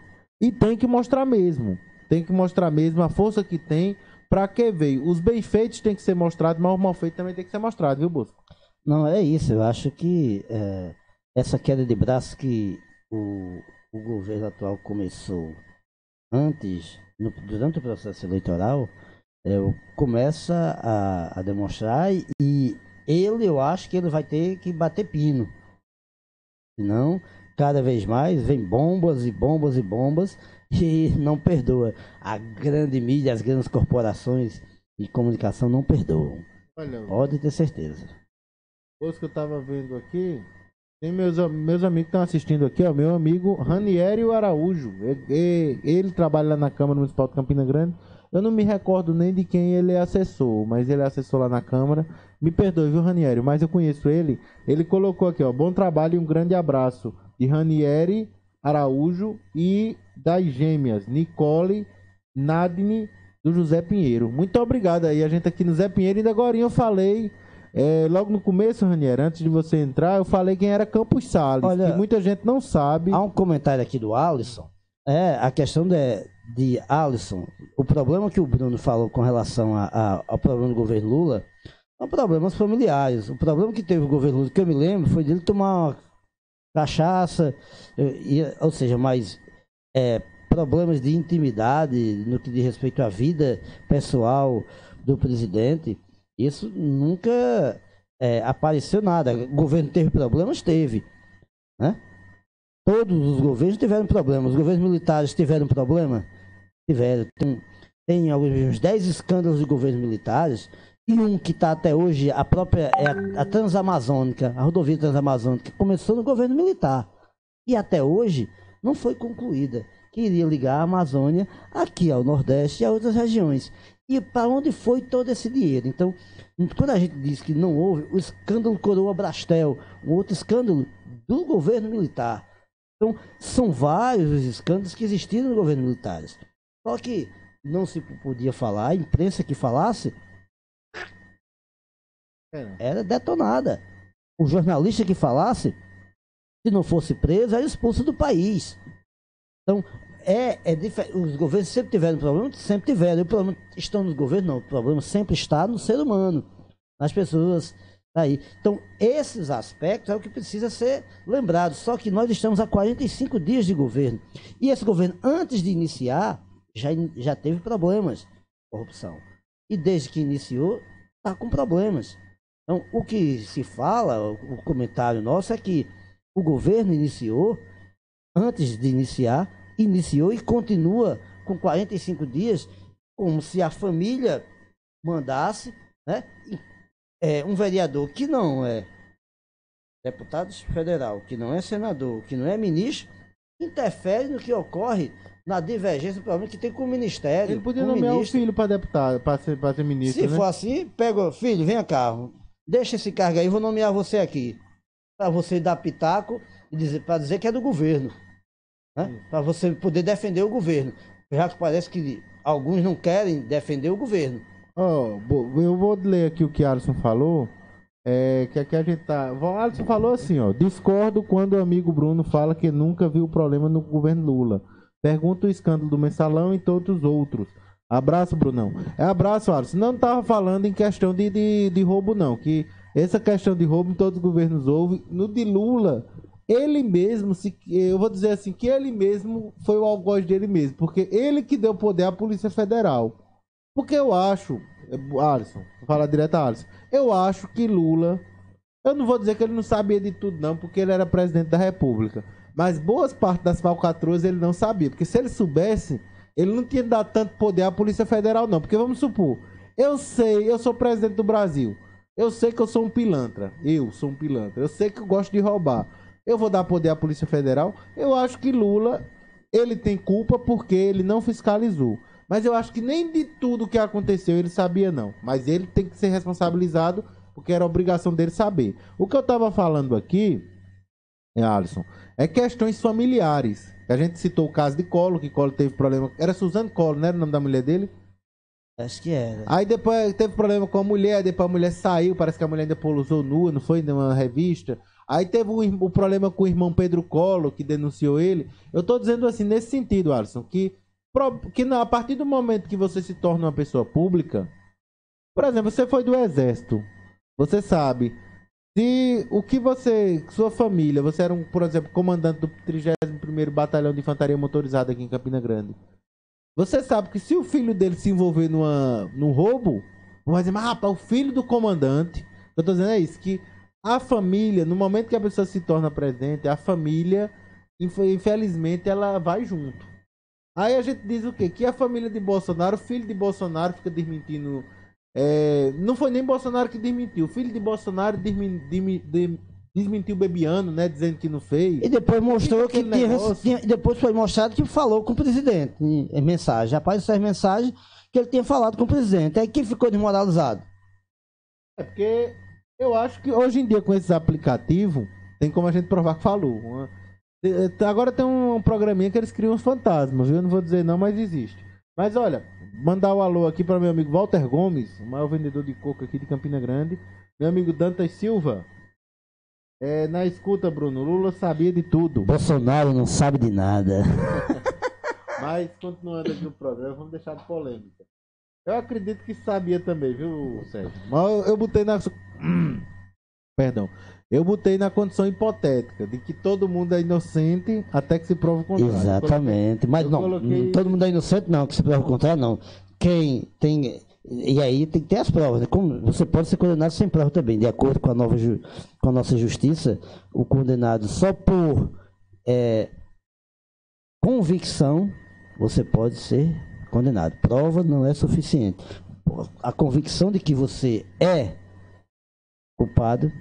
E tem que mostrar mesmo. Tem que mostrar mesmo a força que tem. Pra que veio? Os bem feitos tem que ser mostrados, mas o mal feito também tem que ser mostrado, viu, Bosco? Não, é isso. Eu acho que essa queda de braço que o governo atual começou durante o processo eleitoral, começa a demonstrar e eu acho que ele vai ter que bater pino. Senão, cada vez mais, vem bombas e bombas e bombas e não perdoa. A grande mídia, as grandes corporações de comunicação não perdoam. Olha, pode ter certeza. Coisa que eu tava vendo aqui, tem meus amigos que estão assistindo aqui, ó, meu amigo Raniério Araújo. Ele trabalha lá na Câmara Municipal de Campina Grande. Eu não me recordo nem de quem ele é assessor, mas ele é assessor lá na Câmara. Me perdoe, viu, Ranieri, mas eu conheço ele. Ele colocou aqui, ó, bom trabalho e um grande abraço de Ranieri Araújo e das gêmeas Nicole, Nadine, do José Pinheiro. Muito obrigado aí, a gente aqui no Zé Pinheiro. Ainda agora eu falei, logo no começo, Ranieri, antes de você entrar, eu falei quem era Campos Salles. Olha, que muita gente não sabe. Há um comentário aqui do Alisson. A questão de Alisson, o problema que o Bruno falou com relação ao problema do governo Lula são problemas familiares. O problema que teve o governo Lula, que eu me lembro, foi dele tomar uma cachaça, ou seja, mais problemas de intimidade no que diz respeito à vida pessoal do presidente. Isso nunca apareceu nada. O governo teve problemas? Teve, né? Todos os governos tiveram problemas. Os governos militares tiveram problema? Tiveram. Tem alguns 10 escândalos de governos militares e um que está até hoje, a própria a Transamazônica, a rodovia Transamazônica, que começou no governo militar e até hoje não foi concluída, que iria ligar a Amazônia aqui ao Nordeste e a outras regiões. E para onde foi todo esse dinheiro? Então, quando a gente diz que não houve, o escândalo Coroa Brastel, um outro escândalo do governo militar. Então, são vários os escândalos que existiram no governo militar. Só que não se podia falar, a imprensa que falasse era detonada. O jornalista que falasse, se não fosse preso, era expulso do país. Então, os governos sempre tiveram problema, sempre tiveram. O problema está nos governos, não. O problema sempre está no ser humano, nas pessoas. Aí. Então, esses aspectos é o que precisa ser lembrado. Só que nós estamos há 45 dias de governo. E esse governo, antes de iniciar, já teve problemas de corrupção. E desde que iniciou, está com problemas. Então, o que se fala, o comentário nosso é que o governo iniciou, antes de iniciar, iniciou e continua com 45 dias, como se a família mandasse, né? Um vereador que não é deputado federal, que não é senador, que não é ministro, interfere no que ocorre na divergência, problema que tem com o ministério. Ele podia nomear o filho para deputado, para ser ministro. Se for assim, pega, filho, vem cá, deixa esse cargo aí, vou nomear você aqui, para você dar pitaco e para dizer que é do governo, né? Para você poder defender o governo, já que parece que alguns não querem defender o governo. Eu vou ler aqui o que Alisson falou. Que aqui a gente tá. O Alisson falou assim, ó. Discordo quando o amigo Bruno fala que nunca viu problema no governo Lula. Pergunta o escândalo do Mensalão e todos os outros. Abraço, Brunão. Abraço, Alisson. Não tava falando em questão de roubo, não. Que essa questão de roubo em todos os governos houve. No de Lula, ele mesmo, eu vou dizer assim, que ele mesmo foi o algoz dele mesmo. Porque ele que deu poder à Polícia Federal. Porque eu acho, Alisson, vou falar direto a Alisson, eu acho que Lula, eu não vou dizer que ele não sabia de tudo não, porque ele era presidente da República, mas boas partes das falcatruas ele não sabia, porque se ele soubesse, ele não tinha dado tanto poder à Polícia Federal não, porque vamos supor, eu sou presidente do Brasil, eu sei que eu sou um pilantra, eu sei que eu gosto de roubar, eu vou dar poder à Polícia Federal? Eu acho que Lula, ele tem culpa porque ele não fiscalizou. Mas eu acho que nem de tudo que aconteceu ele sabia, não. Mas ele tem que ser responsabilizado, porque era obrigação dele saber. O que eu estava falando aqui, Alisson, é questões familiares. A gente citou o caso de Collor, que Collor teve problema. Era Suzane Collor, não era o nome da mulher dele? Acho que era. Aí depois teve problema com a mulher, depois a mulher saiu, parece que a mulher ainda pousou nua, não foi? Numa revista. Aí teve o problema com o irmão Pedro Collor, que denunciou ele. Eu tô dizendo assim, nesse sentido, Alisson, que a partir do momento que você se torna uma pessoa pública, por exemplo, você foi do Exército, você sabe, se o que sua família, você era, por exemplo, comandante do 31º Batalhão de Infantaria Motorizada aqui em Campina Grande, você sabe que se o filho dele se envolver num roubo, vai dizer, mas rapaz, o filho do comandante, eu tô dizendo é isso, que a família, no momento que a pessoa se torna presente, a família, infelizmente, ela vai junto. Aí a gente diz o quê? Que a família de Bolsonaro, o filho de Bolsonaro fica desmentindo. Não foi nem Bolsonaro que desmentiu. O filho de Bolsonaro desmentiu o Bebiano, né? Dizendo que não fez. E depois mostrou que depois foi mostrado que falou com o presidente em mensagem. Rapaz, essas mensagens que ele tinha falado com o presidente. Aí quem ficou desmoralizado? É porque eu acho que hoje em dia com esses aplicativos, tem como a gente provar que falou. Agora tem um programinha que eles criam uns fantasmas, viu? Eu não vou dizer não, mas existe. Mas olha, mandar o alô aqui para meu amigo Walter Gomes, o maior vendedor de coco aqui de Campina Grande. Meu amigo Dantas Silva. Na escuta, Bruno, Lula sabia de tudo. Bolsonaro não sabe de nada. Mas continuando aqui o programa, vamos deixar de polêmica. Eu acredito que sabia também, viu, Sérgio? Mas eu botei na... Perdão. Eu botei na condição hipotética de que todo mundo é inocente até que se prove o contrário. Exatamente. Mas não, todo mundo é inocente não, que se prove o contrário não. Quem tem... E aí tem que ter as provas, né? Como você pode ser condenado sem prova também. De acordo com a nossa justiça, o condenado só por convicção, você pode ser condenado. Prova não é suficiente. A convicção de que você é culpado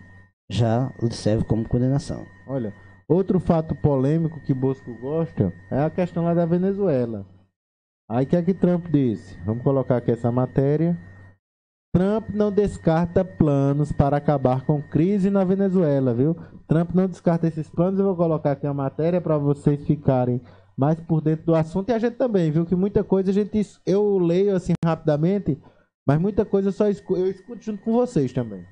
já lhe serve como condenação. Olha, outro fato polêmico que Bosco gosta é a questão lá da Venezuela. Aí que é que Trump disse? Vamos colocar aqui essa matéria. Trump não descarta planos para acabar com crise na Venezuela, viu? Trump não descarta esses planos. Eu vou colocar aqui a matéria para vocês ficarem mais por dentro do assunto. E a gente também, viu? Que muita coisa eu leio assim rapidamente, mas muita coisa eu escuto junto com vocês também.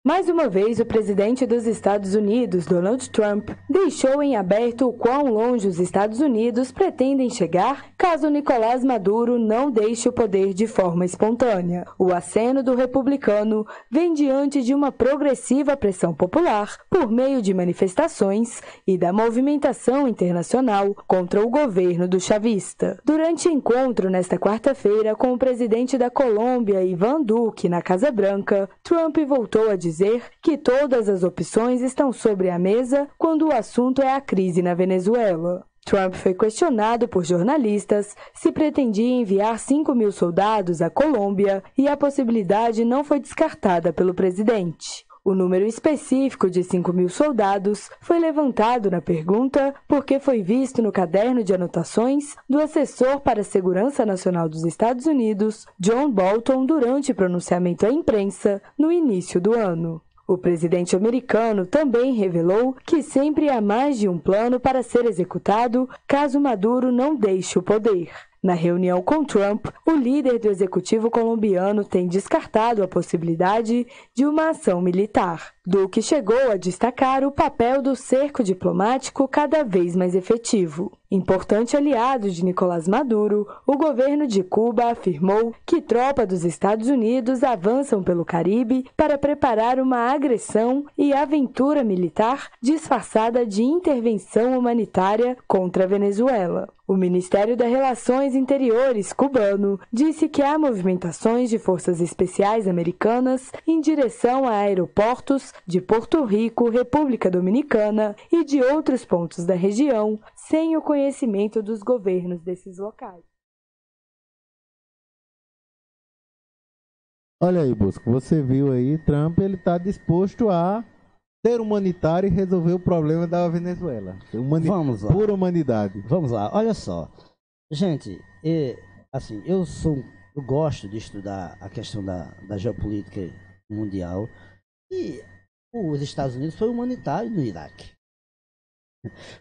Mais uma vez, o presidente dos Estados Unidos, Donald Trump, deixou em aberto o quão longe os Estados Unidos pretendem chegar caso Nicolás Maduro não deixe o poder de forma espontânea. O aceno do republicano vem diante de uma progressiva pressão popular por meio de manifestações e da movimentação internacional contra o governo do chavista. Durante encontro nesta quarta-feira com o presidente da Colômbia, Iván Duque, na Casa Branca, Trump voltou a dizer que todas as opções estão sobre a mesa quando o assunto é a crise na Venezuela. Trump foi questionado por jornalistas se pretendia enviar 5.000 soldados à Colômbia e a possibilidade não foi descartada pelo presidente. O número específico de 5.000 soldados foi levantado na pergunta porque foi visto no caderno de anotações do assessor para a Segurança Nacional dos Estados Unidos, John Bolton, durante pronunciamento à imprensa no início do ano. O presidente americano também revelou que sempre há mais de um plano para ser executado caso Maduro não deixe o poder. Na reunião com Trump, o líder do executivo colombiano tem descartado a possibilidade de uma ação militar. Duque chegou a destacar o papel do cerco diplomático cada vez mais efetivo. Importante aliado de Nicolás Maduro, o governo de Cuba afirmou que tropas dos Estados Unidos avançam pelo Caribe para preparar uma agressão e aventura militar disfarçada de intervenção humanitária contra a Venezuela. O Ministério das Relações Interiores cubano disse que há movimentações de forças especiais americanas em direção a aeroportos de Porto Rico, República Dominicana e de outros pontos da região, sem o conhecimento dos governos desses locais. Olha aí, Bosco, você viu aí, Trump ele está disposto a ser humanitário e resolver o problema da Venezuela. Vamos lá. Pura humanidade. Vamos lá, olha só. Gente, assim, eu gosto de estudar a questão da geopolítica mundial e os Estados Unidos foi humanitário no Iraque.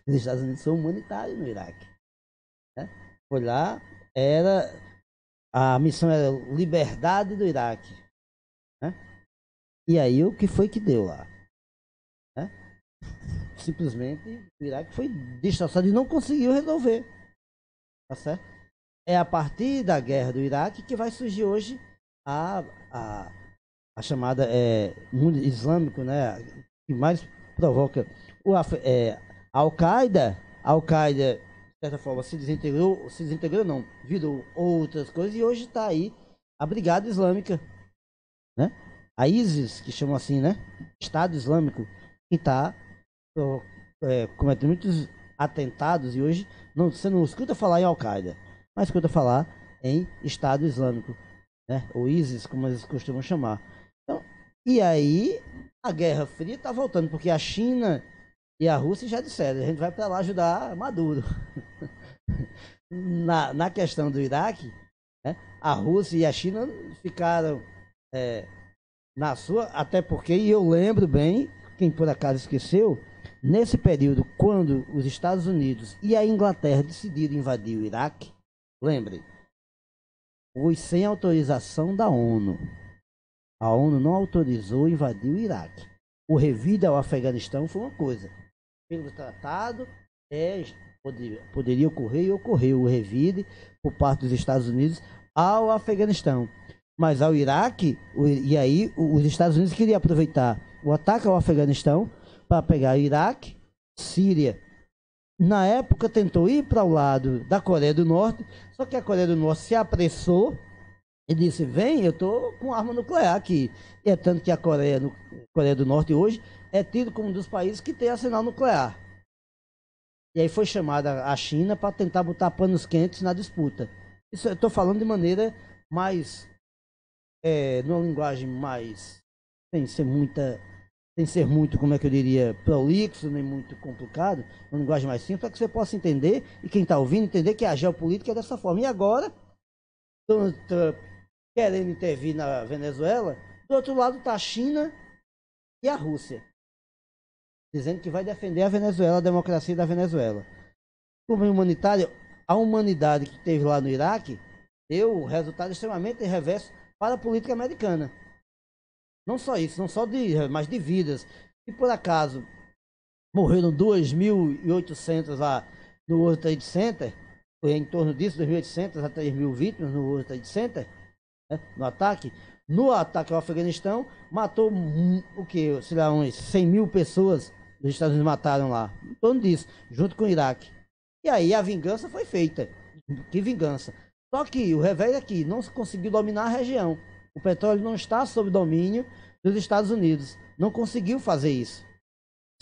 Os Estados Unidos são humanitários no Iraque. Né? Foi lá, a missão era liberdade do Iraque. Né? E aí o que foi que deu lá? Né? Simplesmente o Iraque foi destroçado e não conseguiu resolver. Tá certo? É a partir da guerra do Iraque que vai surgir hoje a chamada mundo islâmico, né? Que mais provoca a Al-Qaeda, de certa forma, se desintegrou não, virou outras coisas e hoje está aí a Brigada Islâmica, né? A ISIS, que chamam assim, né? Estado Islâmico, que está cometendo muitos atentados e hoje você não escuta falar em Al-Qaeda, mas escuta falar em Estado Islâmico, né? Ou ISIS, como eles costumam chamar. Então, e aí a Guerra Fria está voltando, porque a China e a Rússia já disseram, a gente vai para lá ajudar Maduro. na questão do Iraque, né? A Rússia e a China ficaram na sua, até porque, e eu lembro bem, quem por acaso esqueceu, nesse período, quando os Estados Unidos e a Inglaterra decidiram invadir o Iraque, lembrem, foi sem autorização da ONU. A ONU não autorizou invadir o Iraque. O revide ao Afeganistão foi uma coisa. Pelo tratado, poderia ocorrer e ocorreu o revide por parte dos Estados Unidos ao Afeganistão. Mas ao Iraque, e aí os Estados Unidos queriam aproveitar o ataque ao Afeganistão para pegar o Iraque, Síria. Na época tentou ir para o lado da Coreia do Norte, só que a Coreia do Norte se apressou e disse, vem, eu estou com arma nuclear aqui. E é tanto que a Coreia do Norte hoje é tido como um dos países que tem arsenal nuclear. E aí foi chamada a China para tentar botar panos quentes na disputa. Isso eu estou falando de maneira mais, numa linguagem mais, sem ser muito, como é que eu diria, prolixo, nem muito complicado, uma linguagem mais simples, para que você possa entender, e quem está ouvindo entender que a geopolítica é dessa forma. E agora, Donald Trump querendo intervir na Venezuela, do outro lado está a China e a Rússia, dizendo que vai defender a Venezuela, a democracia da Venezuela. Como humanitário, a humanidade que teve lá no Iraque deu um resultado extremamente reverso para a política americana. Não só isso, mas de vidas. E por acaso morreram 2.800 lá no World Trade Center, foi em torno disso, 2.800 a 3.000 vítimas no World Trade Center, né, no ataque. No ataque ao Afeganistão, matou o que? Sei lá, uns 100.000 pessoas dos Estados Unidos mataram lá. Em torno disso, junto com o Iraque. E aí a vingança foi feita. Que vingança? Só que o revés aqui não se conseguiu dominar a região. O petróleo não está sob domínio dos Estados Unidos. Não conseguiu fazer isso.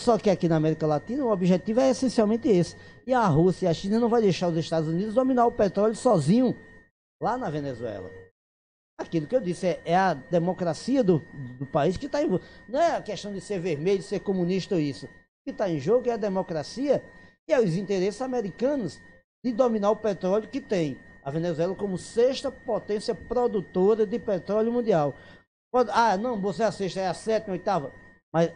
Só que aqui na América Latina o objetivo é essencialmente esse. E a Rússia e a China não vai deixar os Estados Unidos dominar o petróleo sozinho lá na Venezuela. Aquilo que eu disse é a democracia do país que está em jogo. Não é a questão de ser vermelho, de ser comunista ou isso. O que está em jogo é a democracia e os interesses americanos de dominar o petróleo que tem a Venezuela como sexta potência produtora de petróleo mundial. Não, você é a sexta, é a sétima, oitava. Mas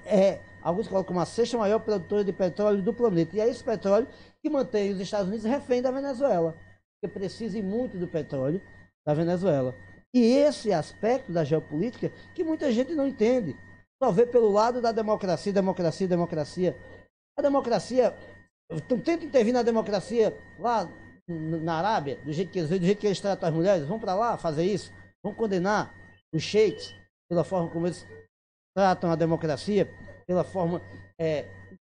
alguns colocam como a sexta maior produtora de petróleo do planeta. E é esse petróleo que mantém os Estados Unidos refém da Venezuela. Porque precisa muito do petróleo da Venezuela. E esse aspecto da geopolítica que muita gente não entende. Só vê pelo lado da democracia. A democracia, então, tenta intervir na democracia lá na Arábia, do jeito que eles tratam as mulheres. Vão para lá fazer isso. Vão condenar os sheiks pela forma como eles tratam a democracia, pela forma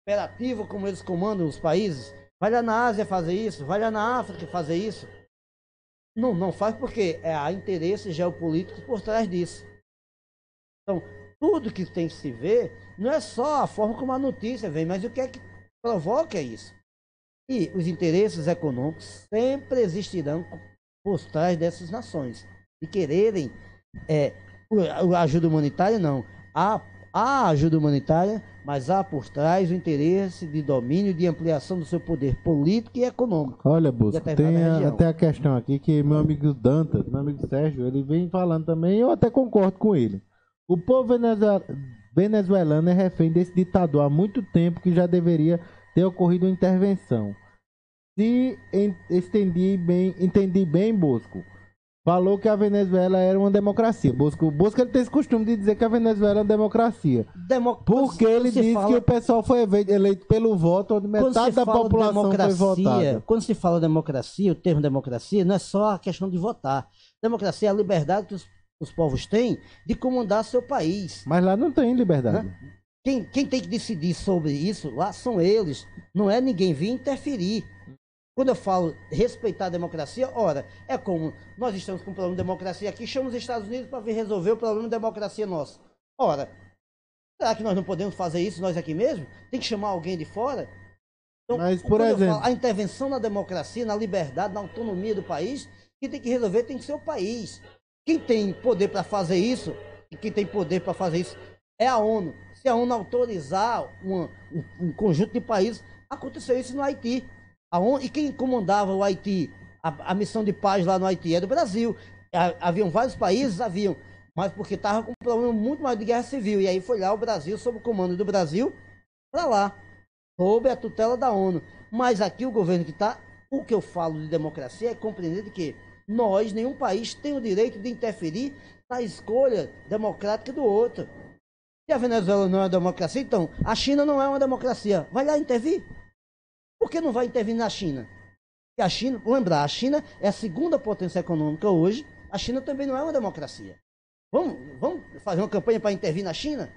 imperativa como eles comandam os países. Vai lá na Ásia fazer isso, vai lá na África fazer isso. Não faz porque há interesses geopolíticos por trás disso. Então, tudo que tem que se ver não é só a forma como a notícia vem, mas o que é que provoca isso. E os interesses econômicos sempre existirão por trás dessas nações. De quererem a ajuda humanitária, não. Há ajuda humanitária, mas há por trás o interesse de domínio, de ampliação do seu poder político e econômico. Olha, Busco, tem até a questão aqui que meu amigo Dantas, meu amigo Sérgio, ele vem falando também, eu até concordo com ele. O povo venezuelano é refém desse ditador há muito tempo que já deveria ter ocorrido uma intervenção. Se entendi bem, Bosco, falou que a Venezuela era uma democracia. Bosco ele tem esse costume de dizer que a Venezuela é uma democracia. Porque ele disse que o pessoal foi eleito pelo voto, onde metade da população foi votada. Quando se fala democracia, o termo democracia não é só a questão de votar. Democracia é a liberdade que os povos têm de comandar seu país. Mas lá não tem liberdade. Né? Quem tem que decidir sobre isso lá são eles. Não é ninguém vir interferir. Quando eu falo respeitar a democracia, ora, é como nós estamos com um problema de democracia aqui, chamamos os Estados Unidos para vir resolver o problema de democracia nosso. Ora, será que nós não podemos fazer isso nós aqui mesmo? Tem que chamar alguém de fora? Então, mas, por exemplo, a intervenção na democracia, na liberdade, na autonomia do país, quem tem que resolver tem que ser o país. Quem tem poder para fazer isso, é a ONU. Se a ONU autorizar um conjunto de países, aconteceu isso no Haiti. E quem comandava o Haiti, a missão de paz lá no Haiti é do Brasil. Haviam vários países, mas porque estava com um problema muito mais de guerra civil. E aí foi lá o Brasil, sob o comando do Brasil, para lá, sob a tutela da ONU. Mas aqui o governo que está, o que eu falo de democracia é compreender de que nós, nenhum país, tem o direito de interferir na escolha democrática do outro. Se a Venezuela não é uma democracia, então a China não é uma democracia. Vai lá intervir. Por que não vai intervir na China? Porque a China, lembrar, a China é a segunda potência econômica hoje. A China também não é uma democracia. Vamos fazer uma campanha para intervir na China?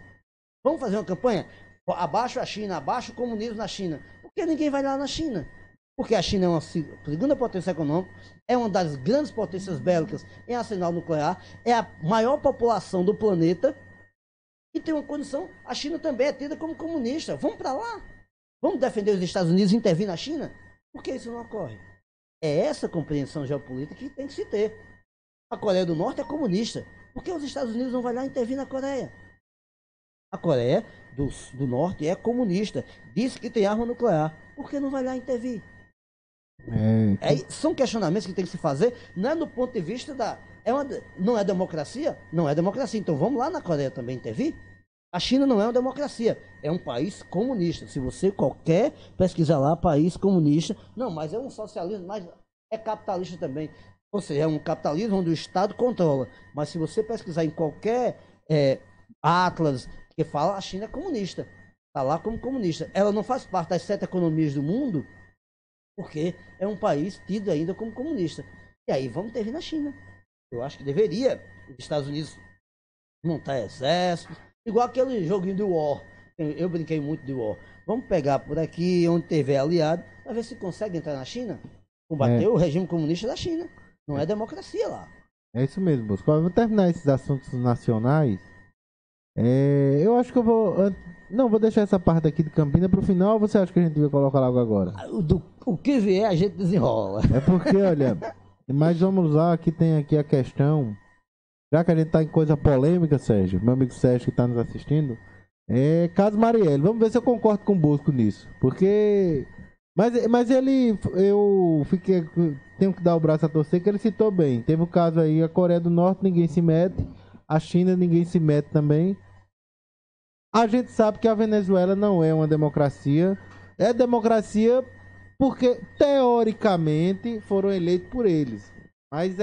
Vamos fazer uma campanha? Abaixo a China, abaixo o comunismo na China. Por que ninguém vai lá na China? Porque a China é uma segunda potência econômica, é uma das grandes potências bélicas em arsenal nuclear, é a maior população do planeta e tem uma condição. A China também é tida como comunista. Vamos para lá. Vamos defender os Estados Unidos e intervir na China? Por que isso não ocorre? É essa compreensão geopolítica que tem que se ter. A Coreia do Norte é comunista. Por que os Estados Unidos não vão lá intervir na Coreia? A Coreia do Norte é comunista. Diz que tem arma nuclear. Por que não vai lá intervir? São questionamentos que tem que se fazer. Não é do ponto de vista da... não é democracia? Não é democracia. Então vamos lá na Coreia também intervir? A China não é uma democracia, é um país comunista. Se você qualquer pesquisar lá, país comunista, não, mas é um socialismo, mas é capitalista também. Ou seja, é um capitalismo onde o Estado controla. Mas se você pesquisar em qualquer atlas que fala, a China é comunista. Está lá como comunista. Ela não faz parte das 7 economias do mundo, porque é um país tido ainda como comunista. E aí vamos intervir na China. Eu acho que deveria os Estados Unidos montar exército. Igual aquele joguinho do War. Eu brinquei muito de War. Vamos pegar por aqui, onde tiver aliado, para ver se consegue entrar na China. Combater o regime comunista da China. Não é democracia lá. É isso mesmo, Bosco. Vou terminar esses assuntos nacionais. Eu acho que eu vou... Não, vou deixar essa parte aqui de Campina para o final, ou você acha que a gente vai colocar logo agora? O que vier, a gente desenrola. É porque, olha... Mas vamos lá, aqui tem aqui a questão... Já que a gente tá em coisa polêmica, Sérgio, meu amigo Sérgio que está nos assistindo, caso Marielle, vamos ver se eu concordo com o Bosco nisso, porque, mas tenho que dar o braço a torcer que ele citou bem, teve o caso aí, a Coreia do Norte ninguém se mete, a China ninguém se mete também, a gente sabe que a Venezuela não é uma democracia, é democracia porque teoricamente foram eleitos por eles. Mas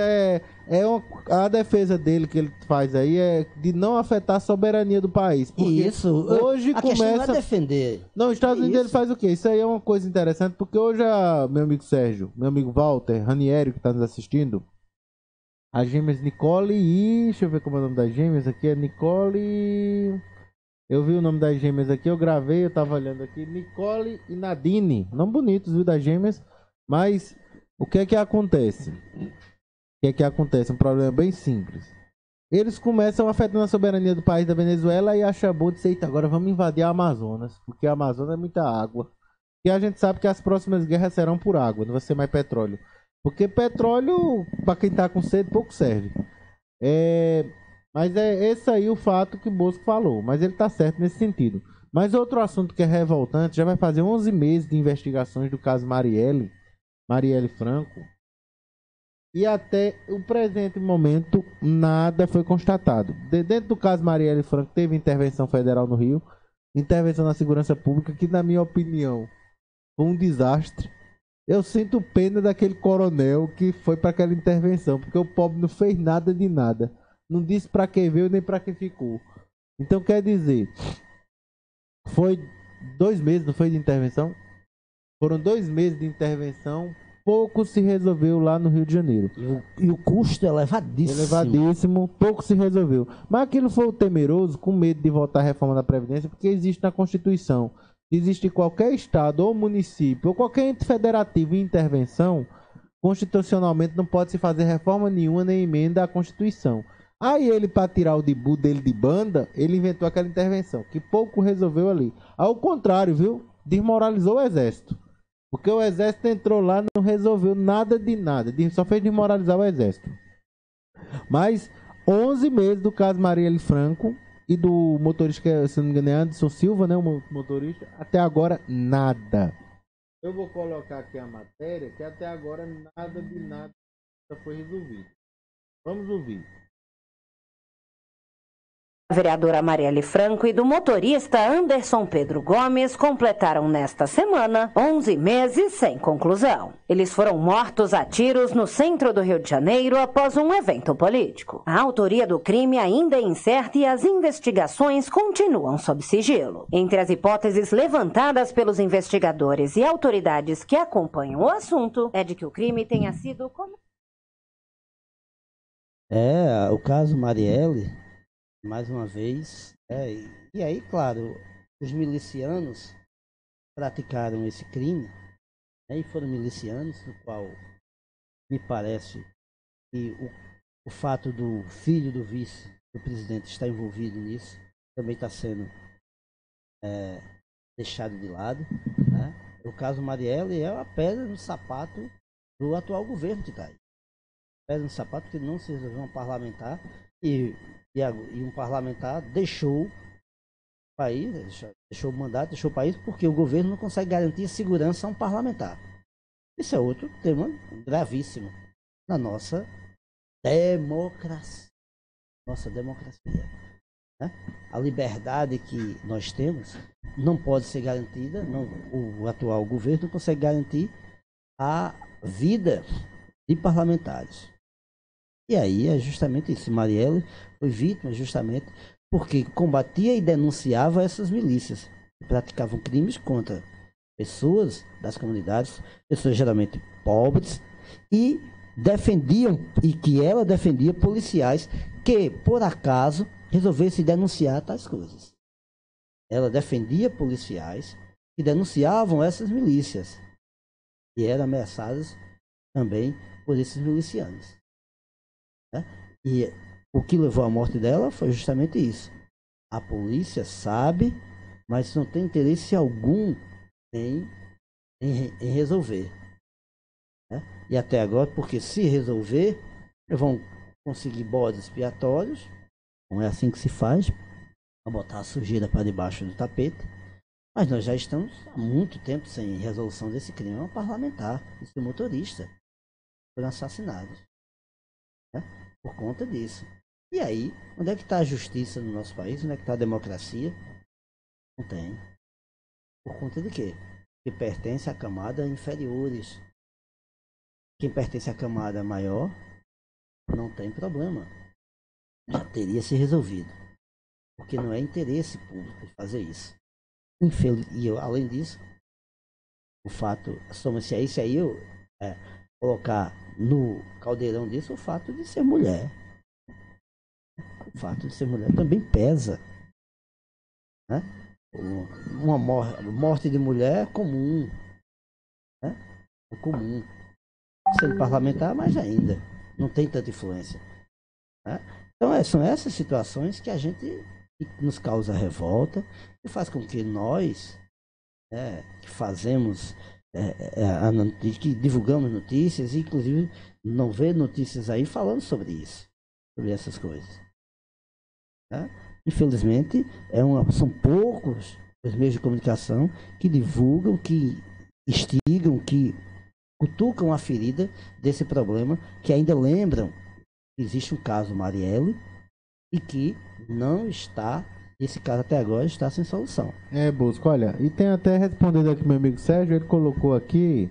a defesa dele que ele faz aí é de não afetar a soberania do país. Porque isso. Hoje a questão não é defender. Não, os Estados Unidos ele faz o quê? Isso aí é uma coisa interessante, porque hoje meu amigo Sérgio, meu amigo Walter, Ranieri, que está nos assistindo, as gêmeas Nicole e... Deixa eu ver como é o nome das gêmeas aqui. É Nicole... Eu vi o nome das gêmeas aqui, eu gravei, eu tava olhando aqui. Nicole e Nadine. Nome bonitos, viu, das gêmeas. Mas o que é que acontece? Um problema bem simples. Eles começam afetando a soberania do país da Venezuela e a Chabu disse, eita, agora vamos invadir a Amazonas, porque a Amazonas é muita água. E a gente sabe que as próximas guerras serão por água, não vai ser mais petróleo. Porque petróleo, para quem tá com sede, pouco serve. Mas é esse aí o fato que o Bosco falou, mas ele tá certo nesse sentido. Mas outro assunto que é revoltante, já vai fazer 11 meses de investigações do caso Marielle Franco. E até o presente momento, nada foi constatado. Dentro do caso Marielle Franco, teve intervenção federal no Rio, intervenção na segurança pública, que na minha opinião Foi um desastre. Eu sinto pena daquele coronel que foi para aquela intervenção, porque o pobre não fez nada de nada. Não disse para quem veio nem para quem ficou. Então quer dizer, foi 2 meses, não foi, de intervenção? Foram 2 meses de intervenção, pouco se resolveu lá no Rio de Janeiro. E o custo é elevadíssimo. Elevadíssimo, pouco se resolveu. Mas aquilo foi o temeroso, com medo de votar a reforma da Previdência, porque existe na Constituição. Existe qualquer estado ou município, ou qualquer ente federativo em intervenção, constitucionalmente não pode se fazer reforma nenhuma nem emenda à Constituição. Aí ele, para tirar o debu dele de banda, ele inventou aquela intervenção, que pouco resolveu ali. Ao contrário, viu? Desmoralizou o Exército. Porque o Exército entrou lá e não resolveu nada de nada. Só fez desmoralizar o Exército. Mas 11 meses do caso Marielle Franco e do motorista, que, se não me engano, é Anderson Silva, né? O motorista. Até agora, nada. Eu vou colocar aqui a matéria, que até agora nada de nada foi resolvido. Vamos ouvir. A vereadora Marielle Franco e do motorista Anderson Pedro Gomes completaram nesta semana 11 meses sem conclusão. Eles foram mortos a tiros no centro do Rio de Janeiro após um evento político. A autoria do crime ainda é incerta e as investigações continuam sob sigilo. Entre as hipóteses levantadas pelos investigadores e autoridades que acompanham o assunto é de que o crime tenha sido... O caso Marielle... Mais uma vez, e aí, claro, os milicianos praticaram esse crime, e foram milicianos, no qual me parece que o fato do filho do vice do presidente estar envolvido nisso também está sendo deixado de lado, né? O caso Marielle é a pedra no sapato do atual governo que está aí. Pedra no sapato que não se resolveu um parlamentar e um parlamentar deixou o país, deixou o mandato, deixou o país porque o governo não consegue garantir segurança a um parlamentar. Isso é outro tema gravíssimo na nossa democracia. Né? A liberdade que nós temos não pode ser garantida, o atual governo não consegue garantir a vida de parlamentares. E aí é justamente isso. Marielle foi vítima justamente porque combatia e denunciava essas milícias que praticavam crimes contra pessoas das comunidades, pessoas geralmente pobres, e que ela defendia policiais que, por acaso, resolvessem denunciar tais coisas. Ela defendia policiais que denunciavam essas milícias e eram ameaçadas também por esses milicianos. E o que levou à morte dela foi justamente isso. A polícia sabe, mas não tem interesse algum em resolver. E até agora, porque se resolver, vão conseguir bodes expiatórios. Não é assim que se faz. Vão botar a sujeira para debaixo do tapete. Mas nós já estamos há muito tempo sem resolução desse crime. É um parlamentar, esse motorista, foram assassinados. Por conta disso. E aí, onde é que está a justiça no nosso país? Onde é que está a democracia? Não tem. Por conta de quê? Que pertence a camadas inferiores. Quem pertence à camada maior não tem problema. Já teria se resolvido. Porque não é interesse público fazer isso. Além disso, o fato, soma-se a isso aí, colocar no caldeirão disso o fato de ser mulher. O fato de ser mulher também pesa. Né? Uma morte de mulher é comum. Né? É comum. Sendo parlamentar, mais ainda. Não tem tanta influência. Né? Então são essas situações que que nos causa revolta e faz com que nós, que fazemos que divulgamos notícias, inclusive não vê notícias aí falando sobre isso, sobre essas coisas. Infelizmente, são poucos os meios de comunicação que divulgam, que instigam, que cutucam a ferida desse problema, que ainda lembram que existe um caso Marielle e que não está Esse caso até agora está sem solução. Bosco, olha, e tem até respondendo aqui meu amigo Sérgio, ele colocou aqui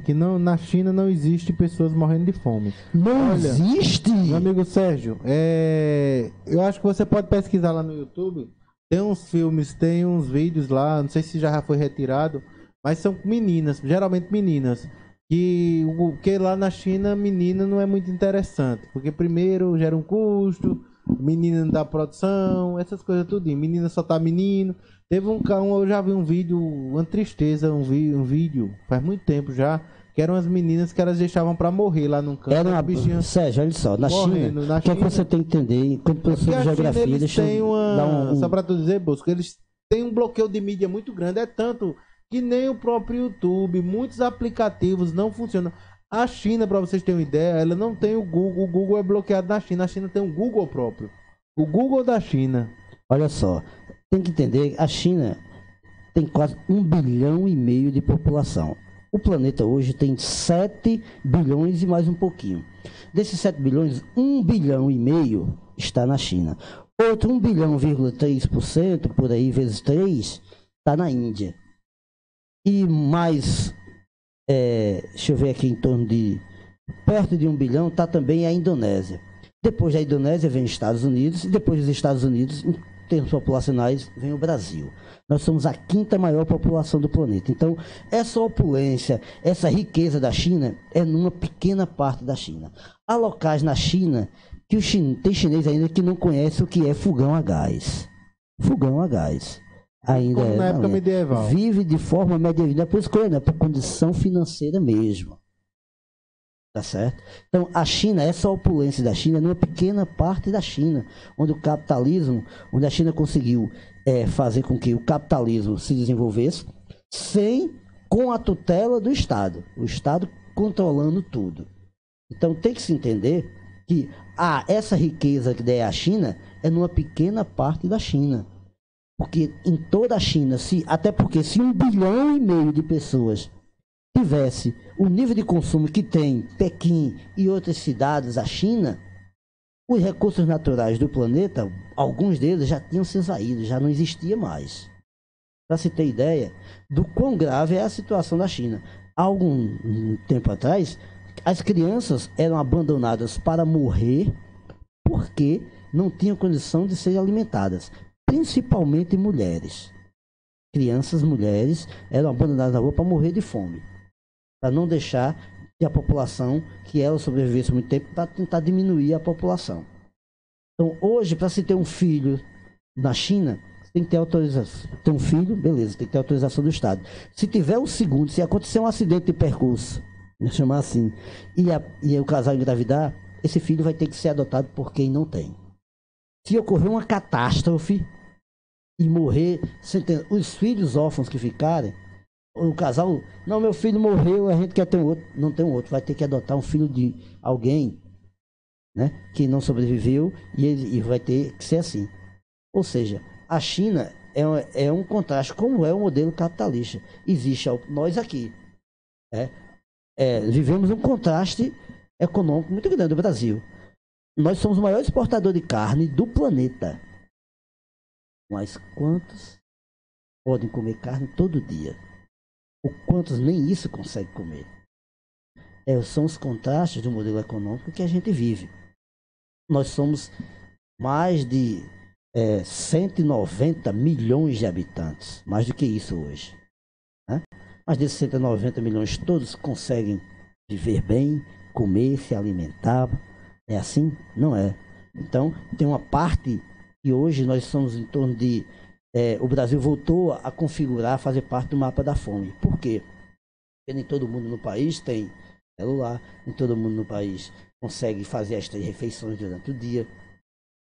que não, na China não existe pessoas morrendo de fome. Não existe? Meu amigo Sérgio, eu acho que você pode pesquisar lá no YouTube, tem uns filmes, tem uns vídeos lá, não sei se já foi retirado, mas são meninas, geralmente meninas, que lá na China menina não é muito interessante, porque primeiro gera um custo, menina não dá produção, essas coisas tudo, menina só tá menino. Teve eu já vi um vídeo, uma tristeza, um vídeo, faz muito tempo já, que eram as meninas que elas deixavam pra morrer lá num canto. Sérgio, olha só, na China, o que é que você tem que entender, quando professor de geografia, deixa eu dar só pra tu dizer, Bosco, eles têm um bloqueio de mídia muito grande, é tanto que nem o próprio YouTube, muitos aplicativos não funcionam. A China, pra vocês terem uma ideia, ela não tem o Google é bloqueado na China, a China tem um Google próprio, o Google da China. Olha só, tem que entender, a China tem quase 1,5 bilhão de população. O planeta hoje tem 7 bilhões e mais um pouquinho. Desses 7 bilhões, 1,5 bilhão está na China. Outro 1,3 bilhão, por aí, vezes 3, está na Índia. E mais, deixa eu ver aqui, em torno de, perto de 1 bilhão, está também a Indonésia. Depois da Indonésia vem os Estados Unidos, e depois dos Estados Unidos, em termos populacionais, vem o Brasil. Nós somos a 5ª maior população do planeta. Então, essa opulência, essa riqueza da China é numa pequena parte da China. Há locais na China que tem chinês ainda que não conhece o que é fogão a gás. Fogão a gás. Ainda como na época medieval. Vive de forma medieval. Não é por escolha, não é por condição financeira mesmo. Tá certo? Então, a China, essa opulência da China é numa pequena parte da China, onde o capitalismo, onde a China conseguiu fazer com que o capitalismo se desenvolvesse com a tutela do Estado, o Estado controlando tudo. Então, tem que se entender que essa riqueza que é a China é numa pequena parte da China. Porque em toda a China, até porque se 1,5 bilhão de pessoas tivesse o nível de consumo que tem Pequim e outras cidades da China, os recursos naturais do planeta, alguns deles já tinham se esvaído, já não existia mais. Para se ter ideia do quão grave é a situação da China. Há algum tempo atrás, as crianças eram abandonadas para morrer porque não tinham condição de serem alimentadas, principalmente mulheres. Crianças, mulheres, eram abandonadas na rua para morrer de fome, para não deixar que a população, que ela sobrevivesse muito tempo, para tentar diminuir a população. Então, hoje, para se ter um filho na China, você tem que ter autorização. Ter um filho, beleza, tem que ter autorização do Estado. Se tiver um segundo, se acontecer um acidente de percurso, vamos chamar assim, e o casal engravidar, esse filho vai ter que ser adotado por quem não tem. Se ocorrer uma catástrofe e morrer, os filhos órfãos que ficarem, o casal, não, meu filho morreu, a gente quer ter um outro, não tem um outro, vai ter que adotar um filho de alguém, né, que não sobreviveu, e vai ter que ser assim. Ou seja, a China é um contraste, como é o modelo capitalista. Existe nós aqui, vivemos um contraste econômico muito grande do Brasil. Nós somos o maior exportador de carne do planeta. Mas quantos podem comer carne todo dia? Ou quantos nem isso conseguem comer? São os contrastes do modelo econômico que a gente vive. Nós somos mais de 190 milhões de habitantes. Mais do que isso hoje. Né? Mas desses 190 milhões, todos conseguem viver bem, comer, se alimentar. É assim? Não é. Então, tem uma parte que hoje nós somos em torno de... o Brasil voltou a configurar, fazer parte do mapa da fome. Por quê? Porque nem todo mundo no país tem celular, nem todo mundo no país consegue fazer as 3 refeições durante o dia.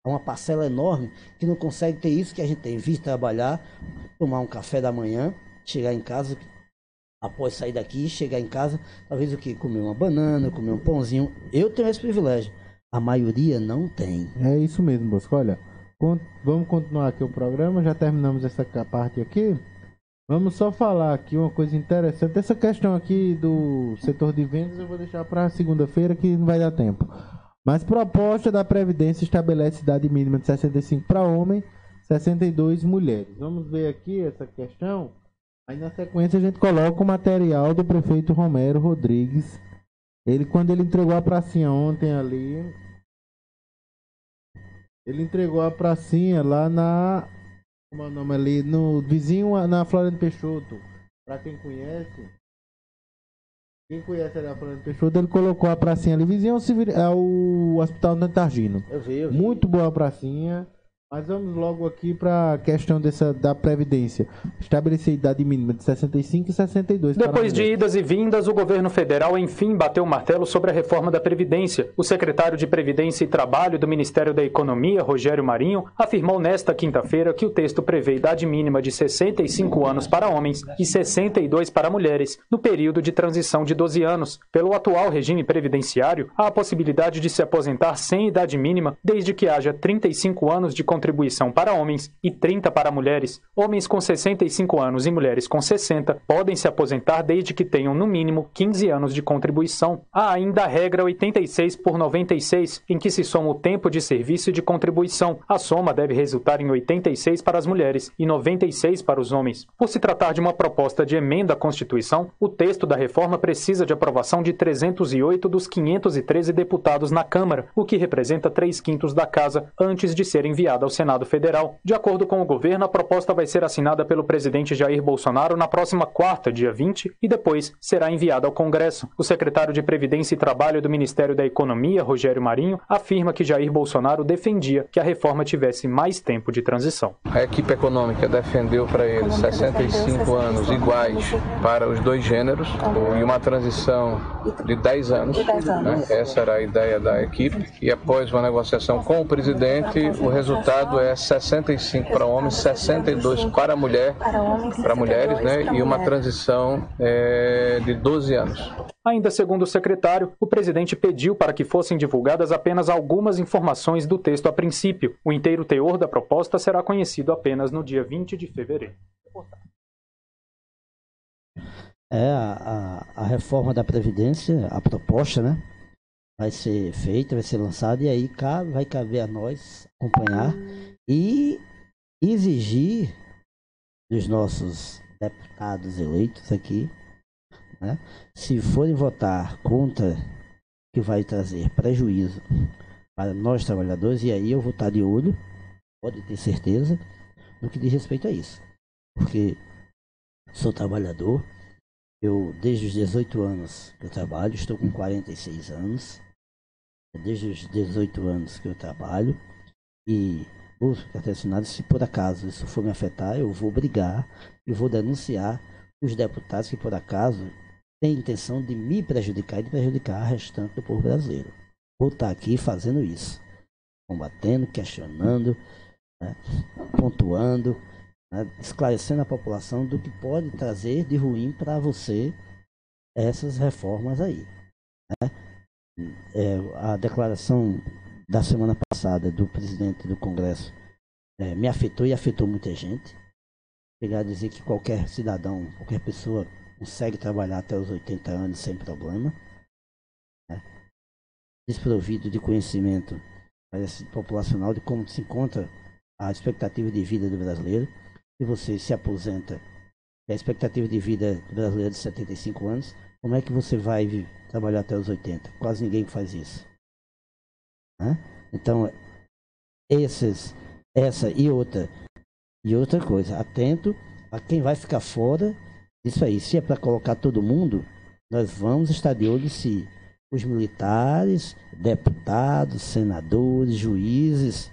Há uma parcela enorme que não consegue ter isso que a gente tem. Vir trabalhar, tomar um café da manhã, chegar em casa, após sair daqui, chegar em casa, talvez o quê? Comer uma banana, comer um pãozinho. Eu tenho esse privilégio. A maioria não tem. É isso mesmo, Bosco. Olha, vamos continuar aqui o programa, já terminamos essa parte aqui. Vamos só falar aqui uma coisa interessante. Essa questão aqui do setor de vendas eu vou deixar para segunda-feira, que não vai dar tempo. Mas proposta da Previdência estabelece idade mínima de 65 para homem, 62 mulheres. Vamos ver aqui essa questão. Aí na sequência a gente coloca o material do prefeito Romero Rodrigues. Quando ele entregou a pracinha ontem ali, ele entregou a pracinha lá na... Como é o nome ali? No vizinho, na Floriano Peixoto. Pra quem conhece ali a Floriano Peixoto, ele colocou a pracinha ali. Vizinho ao Hospital Nantargino. Eu vi. Muito boa a pracinha. Mas vamos logo aqui para a questão da Previdência. Estabelecer idade mínima de 65 e 62. Depois de idas e vindas, o governo federal enfim bateu o martelo sobre a reforma da Previdência. O secretário de Previdência e Trabalho do Ministério da Economia, Rogério Marinho, afirmou nesta quinta-feira que o texto prevê idade mínima de 65 anos para homens e 62 para mulheres, no período de transição de 12 anos. Pelo atual regime previdenciário, há a possibilidade de se aposentar sem idade mínima, desde que haja 35 anos de contribuição para homens e 30 para mulheres. Homens com 65 anos e mulheres com 60 podem se aposentar desde que tenham no mínimo 15 anos de contribuição. Há ainda a regra 86 por 96, em que se soma o tempo de serviço e de contribuição. A soma deve resultar em 86 para as mulheres e 96 para os homens. Por se tratar de uma proposta de emenda à Constituição, o texto da reforma precisa de aprovação de 308 dos 513 deputados na Câmara, o que representa 3/5 da casa, antes de ser enviada ao Senado Federal. De acordo com o governo, a proposta vai ser assinada pelo presidente Jair Bolsonaro na próxima quarta, dia 20, e depois será enviada ao Congresso. O secretário de Previdência e Trabalho do Ministério da Economia, Rogério Marinho, afirma que Jair Bolsonaro defendia que a reforma tivesse mais tempo de transição. A equipe econômica defendeu para eles 65 anos iguais para os dois gêneros e uma transição de 10 anos. Né? Essa era a ideia da equipe. E após uma negociação com o presidente, o resultado é 65 para homens, 62 para mulheres, né? E uma transição de 12 anos. Ainda segundo o secretário, o presidente pediu para que fossem divulgadas apenas algumas informações do texto a princípio. O inteiro teor da proposta será conhecido apenas no dia 20 de fevereiro. A reforma da Previdência, a proposta, né? Vai ser feita, vai ser lançada, e aí vai caber a nós acompanhar e exigir dos nossos deputados eleitos aqui, né, se forem votar contra, que vai trazer prejuízo para nós trabalhadores, e aí eu vou estar de olho, pode ter certeza, no que diz respeito a isso. Porque sou trabalhador, eu desde os 18 anos que eu trabalho, estou com 46 anos, desde os 18 anos que eu trabalho, e os patrocinados, se por acaso isso for me afetar, eu vou brigar e vou denunciar os deputados que por acaso têm intenção de me prejudicar e de prejudicar a restante do povo brasileiro. Vou estar aqui fazendo isso, combatendo, questionando, né, pontuando, né, esclarecendo a população do que pode trazer de ruim para você essas reformas aí, né? A declaração da semana passada do presidente do Congresso me afetou e afetou muita gente. Chegar a dizer que qualquer cidadão, qualquer pessoa consegue trabalhar até os 80 anos sem problema, né? Desprovido de conhecimento populacional de como se encontra a expectativa de vida do brasileiro. Se você se aposenta, a expectativa de vida do brasileiro é de 75 anos, como é que você vai trabalhar até os 80? Quase ninguém faz isso, né? Então, essa e outra coisa, atento a quem vai ficar fora disso aí. Se é para colocar todo mundo, nós vamos estar de olho se os militares, deputados, senadores, juízes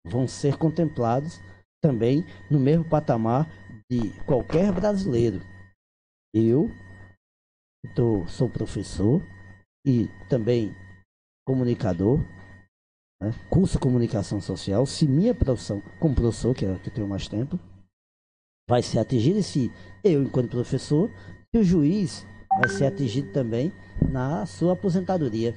vão ser contemplados também no mesmo patamar de qualquer brasileiro. Eu sou professor e também comunicador, né? Curso Comunicação Social. Se minha profissão como professor, que é a que eu tenho mais tempo, vai ser atingida, se eu, enquanto professor, e o juiz vai ser atingido também na sua aposentadoria.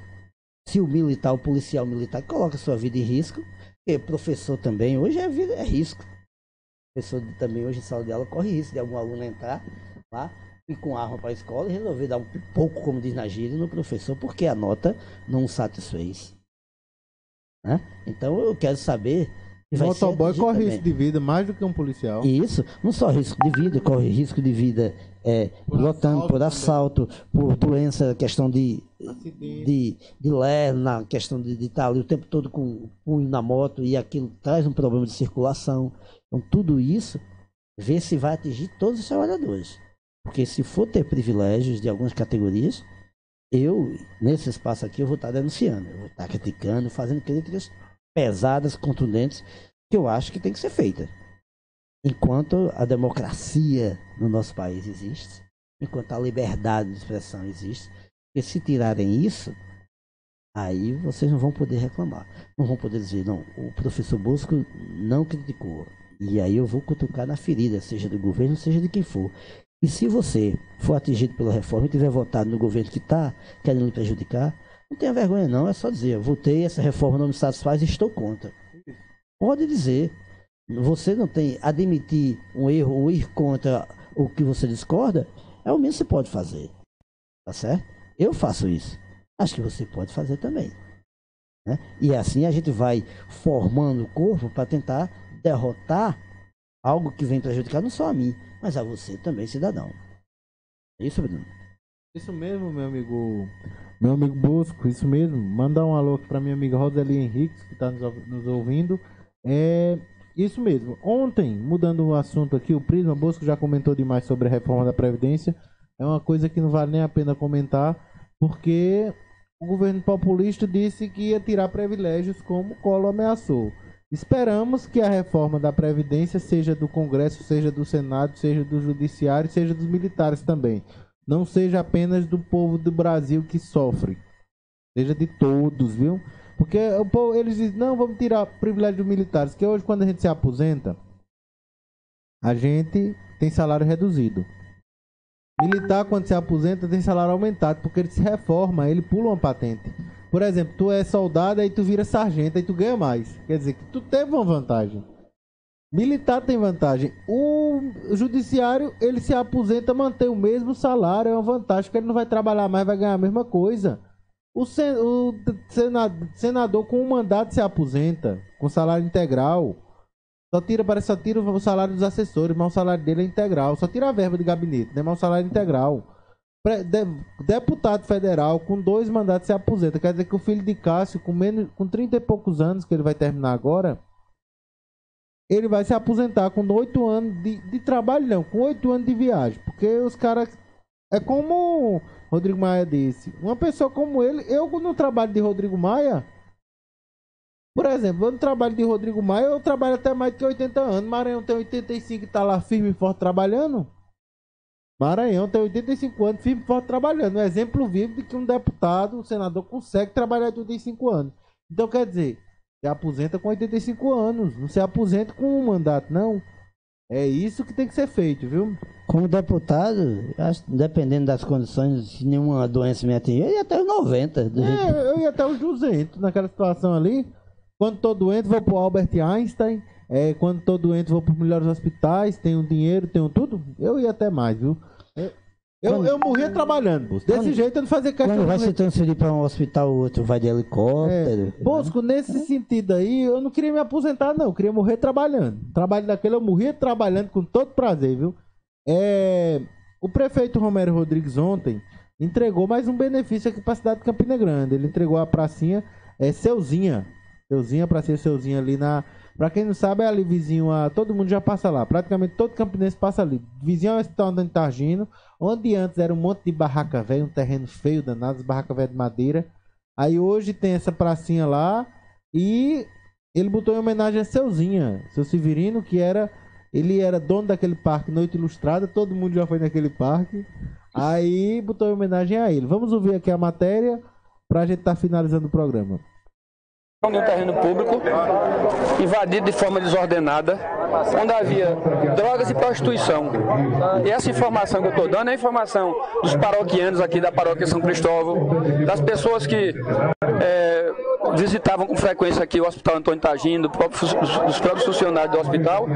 Se o militar, o policial militar, coloca sua vida em risco, e professor também, hoje é risco. O professor também hoje em sala de aula corre risco de algum aluno entrar lá ir com arma para a escola e resolver dar um pouco, como diz na gíria, no professor, porque a nota não o satisfez. Né? Então eu quero saber... O motoboy corre risco de vida mais do que um policial. Isso, não só risco de vida, corre risco de vida lotando por assalto, por doença, questão de lerna, questão de estar ali o tempo todo com o punho na moto e aquilo traz um problema de circulação. Então tudo isso, vê se vai atingir todos os trabalhadores. Porque se for ter privilégios de algumas categorias, eu, nesse espaço aqui, eu vou estar denunciando, eu vou estar criticando, fazendo críticas pesadas, contundentes, que eu acho que tem que ser feita. Enquanto a democracia no nosso país existe, enquanto a liberdade de expressão existe, porque se tirarem isso, aí vocês não vão poder reclamar. Não vão poder dizer, não, o professor Bosco não criticou. E aí eu vou cutucar na ferida, seja do governo, seja de quem for. E se você for atingido pela reforma e tiver votado no governo que está querendo lhe prejudicar, não tenha vergonha não, é só dizer, eu votei, essa reforma não me satisfaz e estou contra. Pode dizer. Você não tem admitir um erro ou ir contra o que você discorda, é o mesmo que você pode fazer. Tá certo? Eu faço isso. Acho que você pode fazer também. Né? E assim a gente vai formando o corpo para tentar derrotar algo que vem prejudicar não só a mim, mas a você também, cidadão. É isso, Bruno? Isso mesmo, meu amigo Bosco, isso mesmo. Mandar um alô aqui para minha amiga Roseli Henriques, que está nos ouvindo. Isso mesmo. Ontem, mudando o assunto aqui, o Prisma Bosco já comentou demais sobre a reforma da Previdência. É uma coisa que não vale nem a pena comentar, porque o governo populista disse que ia tirar privilégios como o Collor ameaçou. Esperamos que a reforma da Previdência seja do Congresso, seja do Senado, seja do Judiciário, seja dos militares também. Não seja apenas do povo do Brasil que sofre. Seja de todos, viu? Porque o povo, eles dizem, não, vamos tirar privilégio dos militares. Que hoje, quando a gente se aposenta, a gente tem salário reduzido. Militar, quando se aposenta, tem salário aumentado. Porque ele se reforma, ele pula uma patente. Por exemplo, tu é soldado, aí tu vira sargento, aí tu ganha mais. Quer dizer, que tu teve uma vantagem. Militar tem vantagem. O judiciário, ele se aposenta, mantém o mesmo salário, é uma vantagem, porque ele não vai trabalhar mais, vai ganhar a mesma coisa. O senador com um mandato se aposenta, com salário integral. Só tira o salário dos assessores, mas o salário dele é integral. Só tira a verba de gabinete, né? Mas o salário é integral. Deputado federal com 2 mandatos se aposenta. Quer dizer que o filho de Cássio, com 30 e poucos anos, que ele vai terminar agora, ele vai se aposentar com 8 anos de trabalho, não, com 8 anos de viagem. Porque os caras... É como o Rodrigo Maia disse. Uma pessoa como ele, eu no trabalho de Rodrigo Maia, por exemplo, eu no trabalho de Rodrigo Maia, eu trabalho até mais de 80 anos. Maranhão tem 85 e tá lá firme e forte trabalhando. Maranhão tem 85 anos, firme e forte trabalhando. Um exemplo vivo de que um deputado, um senador, consegue trabalhar de 85 anos. Então, quer dizer, se aposenta com 85 anos. Não se aposenta com um mandato, não. É isso que tem que ser feito, viu? Como deputado, dependendo das condições, se nenhuma doença me atingir, eu ia até os 90. Eu ia até os 200 naquela situação ali. Quando tô doente, vou pro Albert Einstein. Quando tô doente, vou pros melhores hospitais. Tenho dinheiro, tenho tudo. Eu ia até mais, viu? Eu morria trabalhando, Bosco. Desse jeito eu não fazia questão. Quando vai se transferir para um hospital, o outro vai de helicóptero. Bosco, nesse sentido aí, eu não queria me aposentar, não. Eu queria morrer trabalhando. Trabalho daquele eu morria trabalhando com todo prazer, viu? O prefeito Romero Rodrigues ontem entregou mais um benefício aqui para a cidade de Campina Grande. Ele entregou a pracinha Seuzinha. A pracinha Seuzinha ali na... Pra quem não sabe, é ali vizinho a... Todo mundo já passa lá. Praticamente todo campinense passa ali. Vizinho ao Hospital Antônio Targino, onde antes era um monte de barraca velha, um terreno feio danado, barraca velha de madeira. Aí hoje tem essa pracinha lá e ele botou em homenagem a Seuzinha, seu Severino, que ele era dono daquele parque Noite Ilustrada, todo mundo já foi naquele parque. Aí botou em homenagem a ele. Vamos ouvir aqui a matéria pra gente estar finalizando o programa. De um terreno público invadido de forma desordenada, onde havia drogas e prostituição. E essa informação que eu estou dando é a informação dos paroquianos aqui da paróquia São Cristóvão, das pessoas que visitavam com frequência aqui o Hospital Antônio Tagino, dos próprios funcionários do hospital.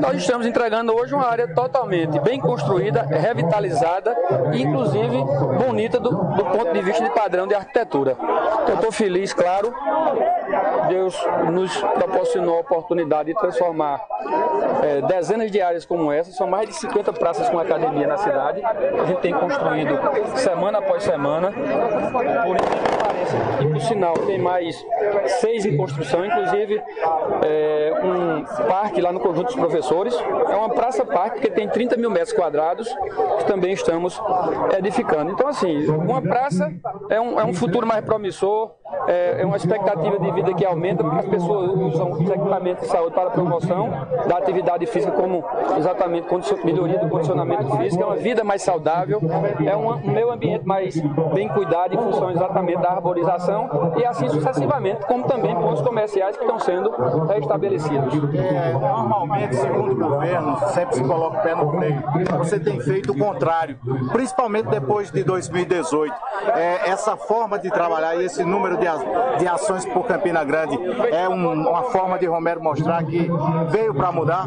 Nós estamos entregando hoje uma área totalmente bem construída, revitalizada e, inclusive, bonita do ponto de vista de padrão de arquitetura. Eu estou feliz, claro. Deus nos proporcionou a oportunidade de transformar dezenas de áreas como essa. São mais de 50 praças com academia na cidade. A gente tem construído semana após semana. Por incrível que pareça, e por sinal, tem mais 6 em construção, inclusive um parque lá no Conjunto dos Professores. É uma praça-parque que tem 30 mil metros quadrados, que também estamos edificando. Então, assim, uma praça é um futuro mais promissor, é uma expectativa de vida que aumenta, porque as pessoas usam os equipamentos de saúde para a promoção da atividade física, como exatamente melhoria do condicionamento físico, é uma vida mais saudável, é um meio ambiente mais bem cuidado em função exatamente da arborização e assim sucessivamente, como também pontos comerciais que estão sendo restabelecidos. Normalmente, segundo o governo, sempre se coloca o pé no freio. Você tem feito o contrário, principalmente depois de 2018. Essa forma de trabalhar e esse número de ações por Campina Grande é uma forma de Romero mostrar que veio para mudar?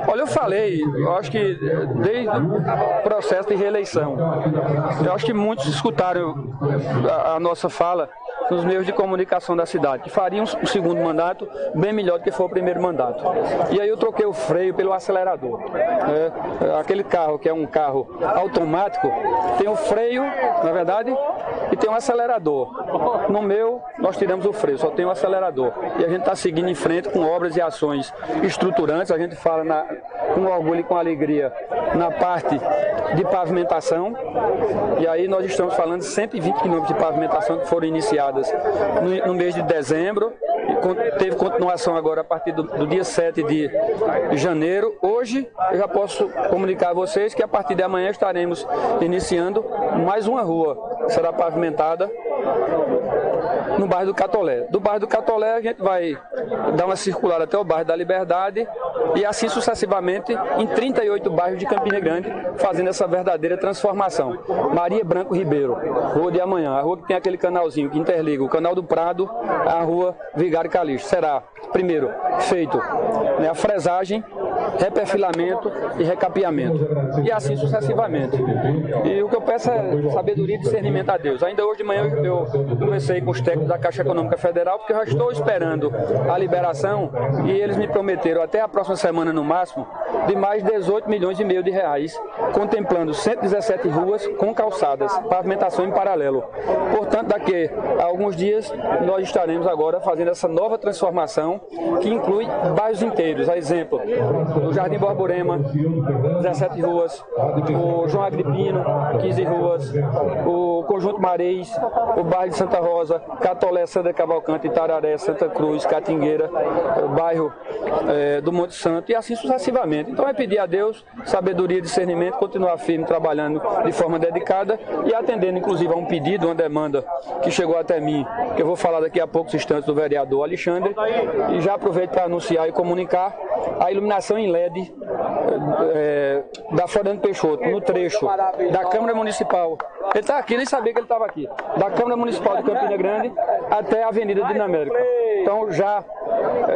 Olha, eu falei, eu acho que desde o processo de reeleição, eu acho que muitos escutaram a nossa fala nos meios de comunicação da cidade, que fariam um segundo mandato bem melhor do que foi o primeiro mandato. E aí eu troquei o freio pelo acelerador. Aquele carro que é um carro automático, tem o freio, na verdade, e tem um acelerador. No meu, nós tiramos o freio, só tem o acelerador. E a gente está seguindo em frente com obras e ações estruturantes, a gente fala com orgulho e com alegria na parte de pavimentação. E aí nós estamos falando de 120 quilômetros de pavimentação que foram iniciadas no mês de dezembro, e teve continuação agora a partir do dia 7 de janeiro. Hoje eu já posso comunicar a vocês que a partir de amanhã estaremos iniciando mais uma rua que será pavimentada no bairro do Catolé. Do bairro do Catolé a gente vai dar uma circulada até o bairro da Liberdade e assim sucessivamente em 38 bairros de Campina Grande, fazendo essa verdadeira transformação. Maria Branco Ribeiro, Rua de Amanhã, a rua que tem aquele canalzinho que interliga o Canal do Prado à Rua Vigário Calixto. Será, primeiro, feito a fresagem, reperfilamento e recapeamento. E assim sucessivamente. E o que eu peço é sabedoria e discernimento a Deus. Ainda hoje de manhã eu conversei com os técnicos da Caixa Econômica Federal, porque eu já estou esperando a liberação e eles me prometeram até a próxima semana no máximo de mais de 18 milhões e meio de reais, contemplando 117 ruas com calçadas, pavimentação em paralelo. Portanto, daqui a alguns dias nós estaremos agora fazendo essa nova transformação que inclui bairros inteiros. A exemplo, o Jardim Borborema, 17 ruas, o João Agripino, 15 ruas, o Conjunto Marês, o bairro de Santa Rosa, Catolé, Sandra Cavalcante, Itararé, Santa Cruz, Catingueira, o bairro do Monte Santo e assim sucessivamente. Então é pedir a Deus sabedoria e discernimento, continuar firme, trabalhando de forma dedicada e atendendo inclusive a um pedido, uma demanda que chegou até mim, que eu vou falar daqui a poucos instantes do vereador Alexandre, e já aproveito para anunciar e comunicar a iluminação em LED da Floriano Peixoto, no trecho da Câmara Municipal. Ele está aqui, nem sabia que ele estava aqui. Da Câmara Municipal de Campina Grande até a Avenida Dinamérica. Então já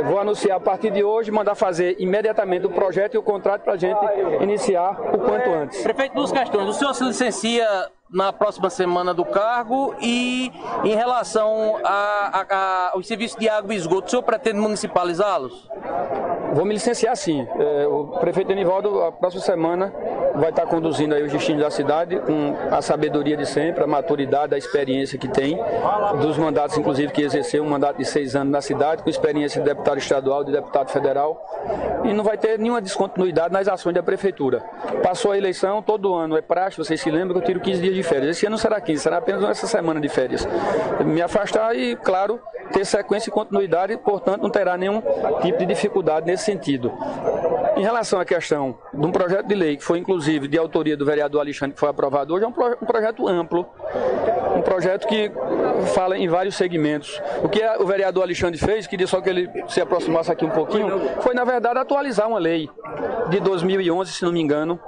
vou anunciar a partir de hoje, mandar fazer imediatamente o projeto e o contrato para a gente iniciar o quanto antes. Prefeito, duas questões. O senhor se licencia na próxima semana do cargo e em relação aos serviços de água e esgoto, o senhor pretende municipalizá-los? Vou me licenciar sim. O prefeito Enivaldo, a próxima semana, vai estar conduzindo aí os destinos da cidade com a sabedoria de sempre, a maturidade, a experiência que tem, dos mandatos, inclusive, que exerceu um mandato de 6 anos na cidade, com experiência de deputado estadual, de deputado federal, e não vai ter nenhuma descontinuidade nas ações da prefeitura. Passou a eleição, todo ano é praxe, vocês se lembram que eu tiro 15 dias de férias. Esse ano não será 15, será apenas essa semana de férias. Me afastar e, claro, ter sequência e continuidade, portanto, não terá nenhum tipo de dificuldade nesse sentido. Em relação à questão de um projeto de lei, que foi inclusive de autoria do vereador Alexandre, que foi aprovado hoje, é um projeto amplo, um projeto que fala em vários segmentos. O que o vereador Alexandre fez, queria só que ele se aproximasse aqui um pouquinho, foi, na verdade, atualizar uma lei de 2011, se não me engano,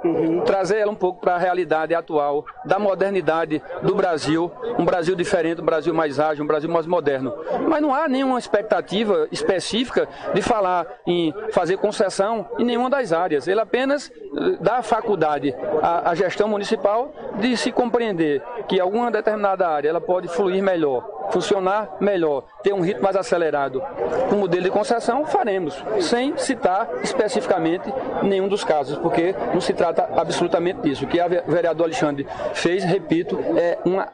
trazer ela um pouco para a realidade atual, da modernidade do Brasil, um Brasil diferente, um Brasil mais ágil, um Brasil mais moderno. Mas não há nenhuma expectativa específica de falar em fazer concessão em nenhuma das áreas. Ele apenas dá a faculdade à gestão municipal de se compreender que alguma determinada área ela pode fluir melhor, funcionar melhor, ter um ritmo mais acelerado. Com o modelo de concessão, faremos, sem citar especificamente nenhum dos casos, porque não se trata absolutamente disso. O que o vereador Alexandre fez, repito, é uma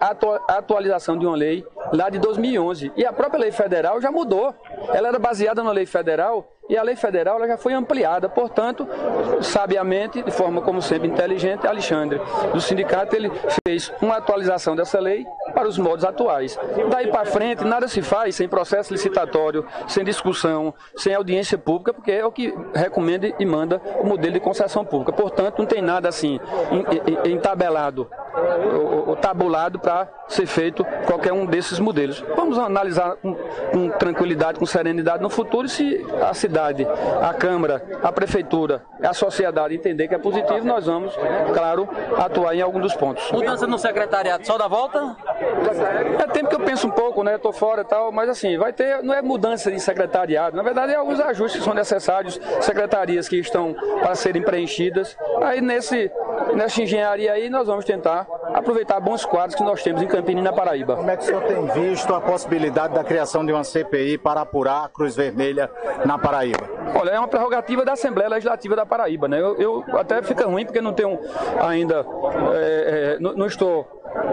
atualização de uma lei lá de 2011. E a própria lei federal já mudou. Ela era baseada na lei federal e a lei federal ela já foi ampliada. Portanto, sabiamente, de forma como sempre inteligente, Alexandre, do sindicato, ele fez uma atualização dessa lei para os modos atuais. Daí para frente, nada se faz sem processo licitatório, sem discussão, sem audiência pública, porque é o que recomenda e manda o modelo de concessão pública. Portanto, não tem nada assim entabelado ou tabulado para ser feito qualquer um desses modelos. Vamos analisar com tranquilidade, com serenidade no futuro, e se a cidade, a Câmara, a Prefeitura, a sociedade entender que é positivo, nós vamos, claro, atuar em algum dos pontos. Mudança no secretariado só dá volta? É tempo que eu penso um pouco, né? Estou fora e tal, mas assim, vai ter, não é mudança de secretariado, na verdade é alguns ajustes que são necessários, secretarias que estão para serem preenchidas. Aí nessa engenharia aí nós vamos tentar aproveitar bons quadros que nós temos em Campina e na Paraíba. Como é que o senhor tem visto a possibilidade da criação de uma CPI para apurar a Cruz Vermelha na Paraíba? Olha, é uma prerrogativa da Assembleia Legislativa da Paraíba, né? Eu até fica ruim porque não tenho ainda, não estou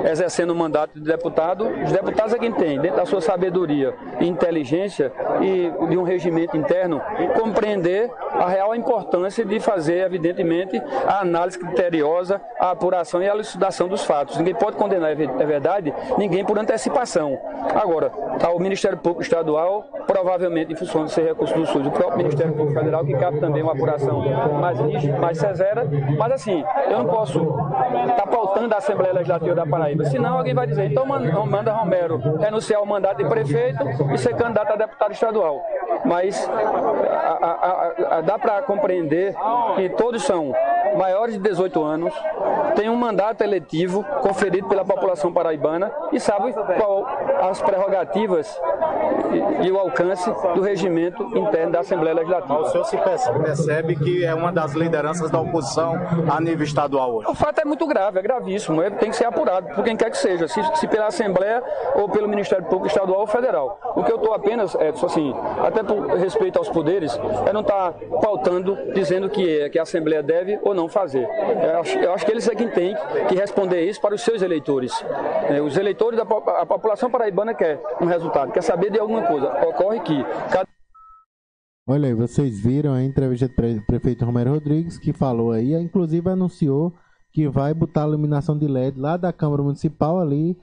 exercendo o mandato de deputado. Os deputados é quem tem, dentro da sua sabedoria e inteligência e de um regimento interno, compreender a real importância de fazer, evidentemente, a análise criteriosa, a apuração e a elucidação dos fatos. Ninguém pode condenar, é verdade, ninguém por antecipação. Agora, o Ministério Público Estadual, provavelmente em função de ser recurso do SUS, o próprio Ministério Público Federal, que cabe também uma apuração mais rígida, mais severa, mas assim, eu não posso estar pautando a Assembleia Legislativa da Paraíba, senão alguém vai dizer, então manda Romero renunciar ao mandato de prefeito e ser candidato a deputado estadual. Mas dá para compreender que todos são maiores de 18 anos, têm um mandato eletivo conferido pela população paraibana e sabem qual as prerrogativas e o alcance do regimento interno da Assembleia Legislativa. O senhor se percebe que é uma das lideranças da oposição a nível estadual hoje? O fato é muito grave, é gravíssimo, tem que ser apurado por quem quer que seja, se pela Assembleia ou pelo Ministério Público Estadual ou Federal. O que eu estou apenas, assim, até por respeito aos poderes, é não estar pautando, dizendo que a Assembleia deve ou não fazer. Eu acho que eles é quem tem que responder isso para os seus eleitores. Os eleitores a população paraibana quer um resultado, quer saber de alguma coisa. Ocorre que Olha aí, vocês viram a entrevista do prefeito Romero Rodrigues, que falou aí, inclusive anunciou que vai botar a iluminação de LED lá da Câmara Municipal, ali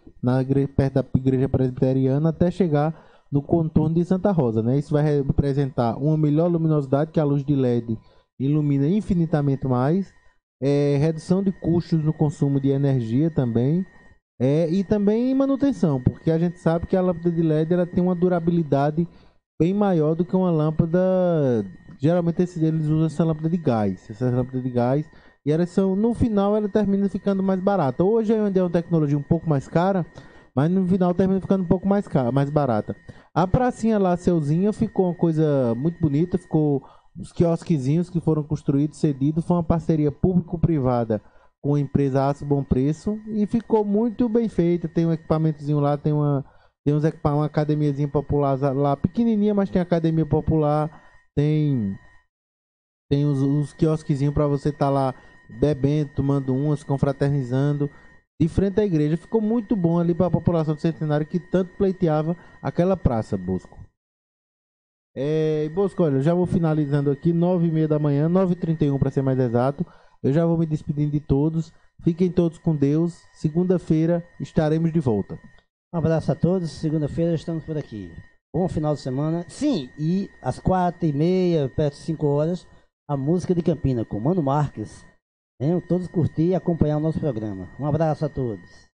perto da Igreja Presbiteriana, até chegar no contorno de Santa Rosa, né? Isso vai representar uma melhor luminosidade, que a luz de LED ilumina infinitamente mais, redução de custos no consumo de energia também, e também manutenção, porque a gente sabe que a lâmpada de LED ela tem uma durabilidade bem maior do que uma lâmpada. Geralmente eles usam essa lâmpada de gás, e elas são, no final ela termina ficando mais barata. Hoje ainda é uma tecnologia um pouco mais cara, mas no final termina ficando um pouco mais barata. A pracinha lá, Seuzinha, ficou uma coisa muito bonita, ficou os quiosquezinhos que foram construídos, cedidos, foi uma parceria público-privada com a empresa Aço Bom Preço, e ficou muito bem feita. Tem um equipamentozinho lá, tem uma academiazinha popular lá, pequenininha, mas tem academia popular, tem os quiosquezinhos para você estar lá bebendo, tomando umas, confraternizando, de frente à igreja. Ficou muito bom ali para a população do Centenário, que tanto pleiteava aquela praça, Bosco. Bosco, olha, eu já vou finalizando aqui, 9h30 da manhã, 9h31 para ser mais exato. Eu já vou me despedindo de todos. Fiquem todos com Deus. Segunda-feira estaremos de volta. Um abraço a todos. Segunda-feira estamos por aqui. Bom final de semana. Sim, e às 4h30, perto de 5 horas, a música de Campina com Mano Marques. Venham todos curtir e acompanhar o nosso programa. Um abraço a todos.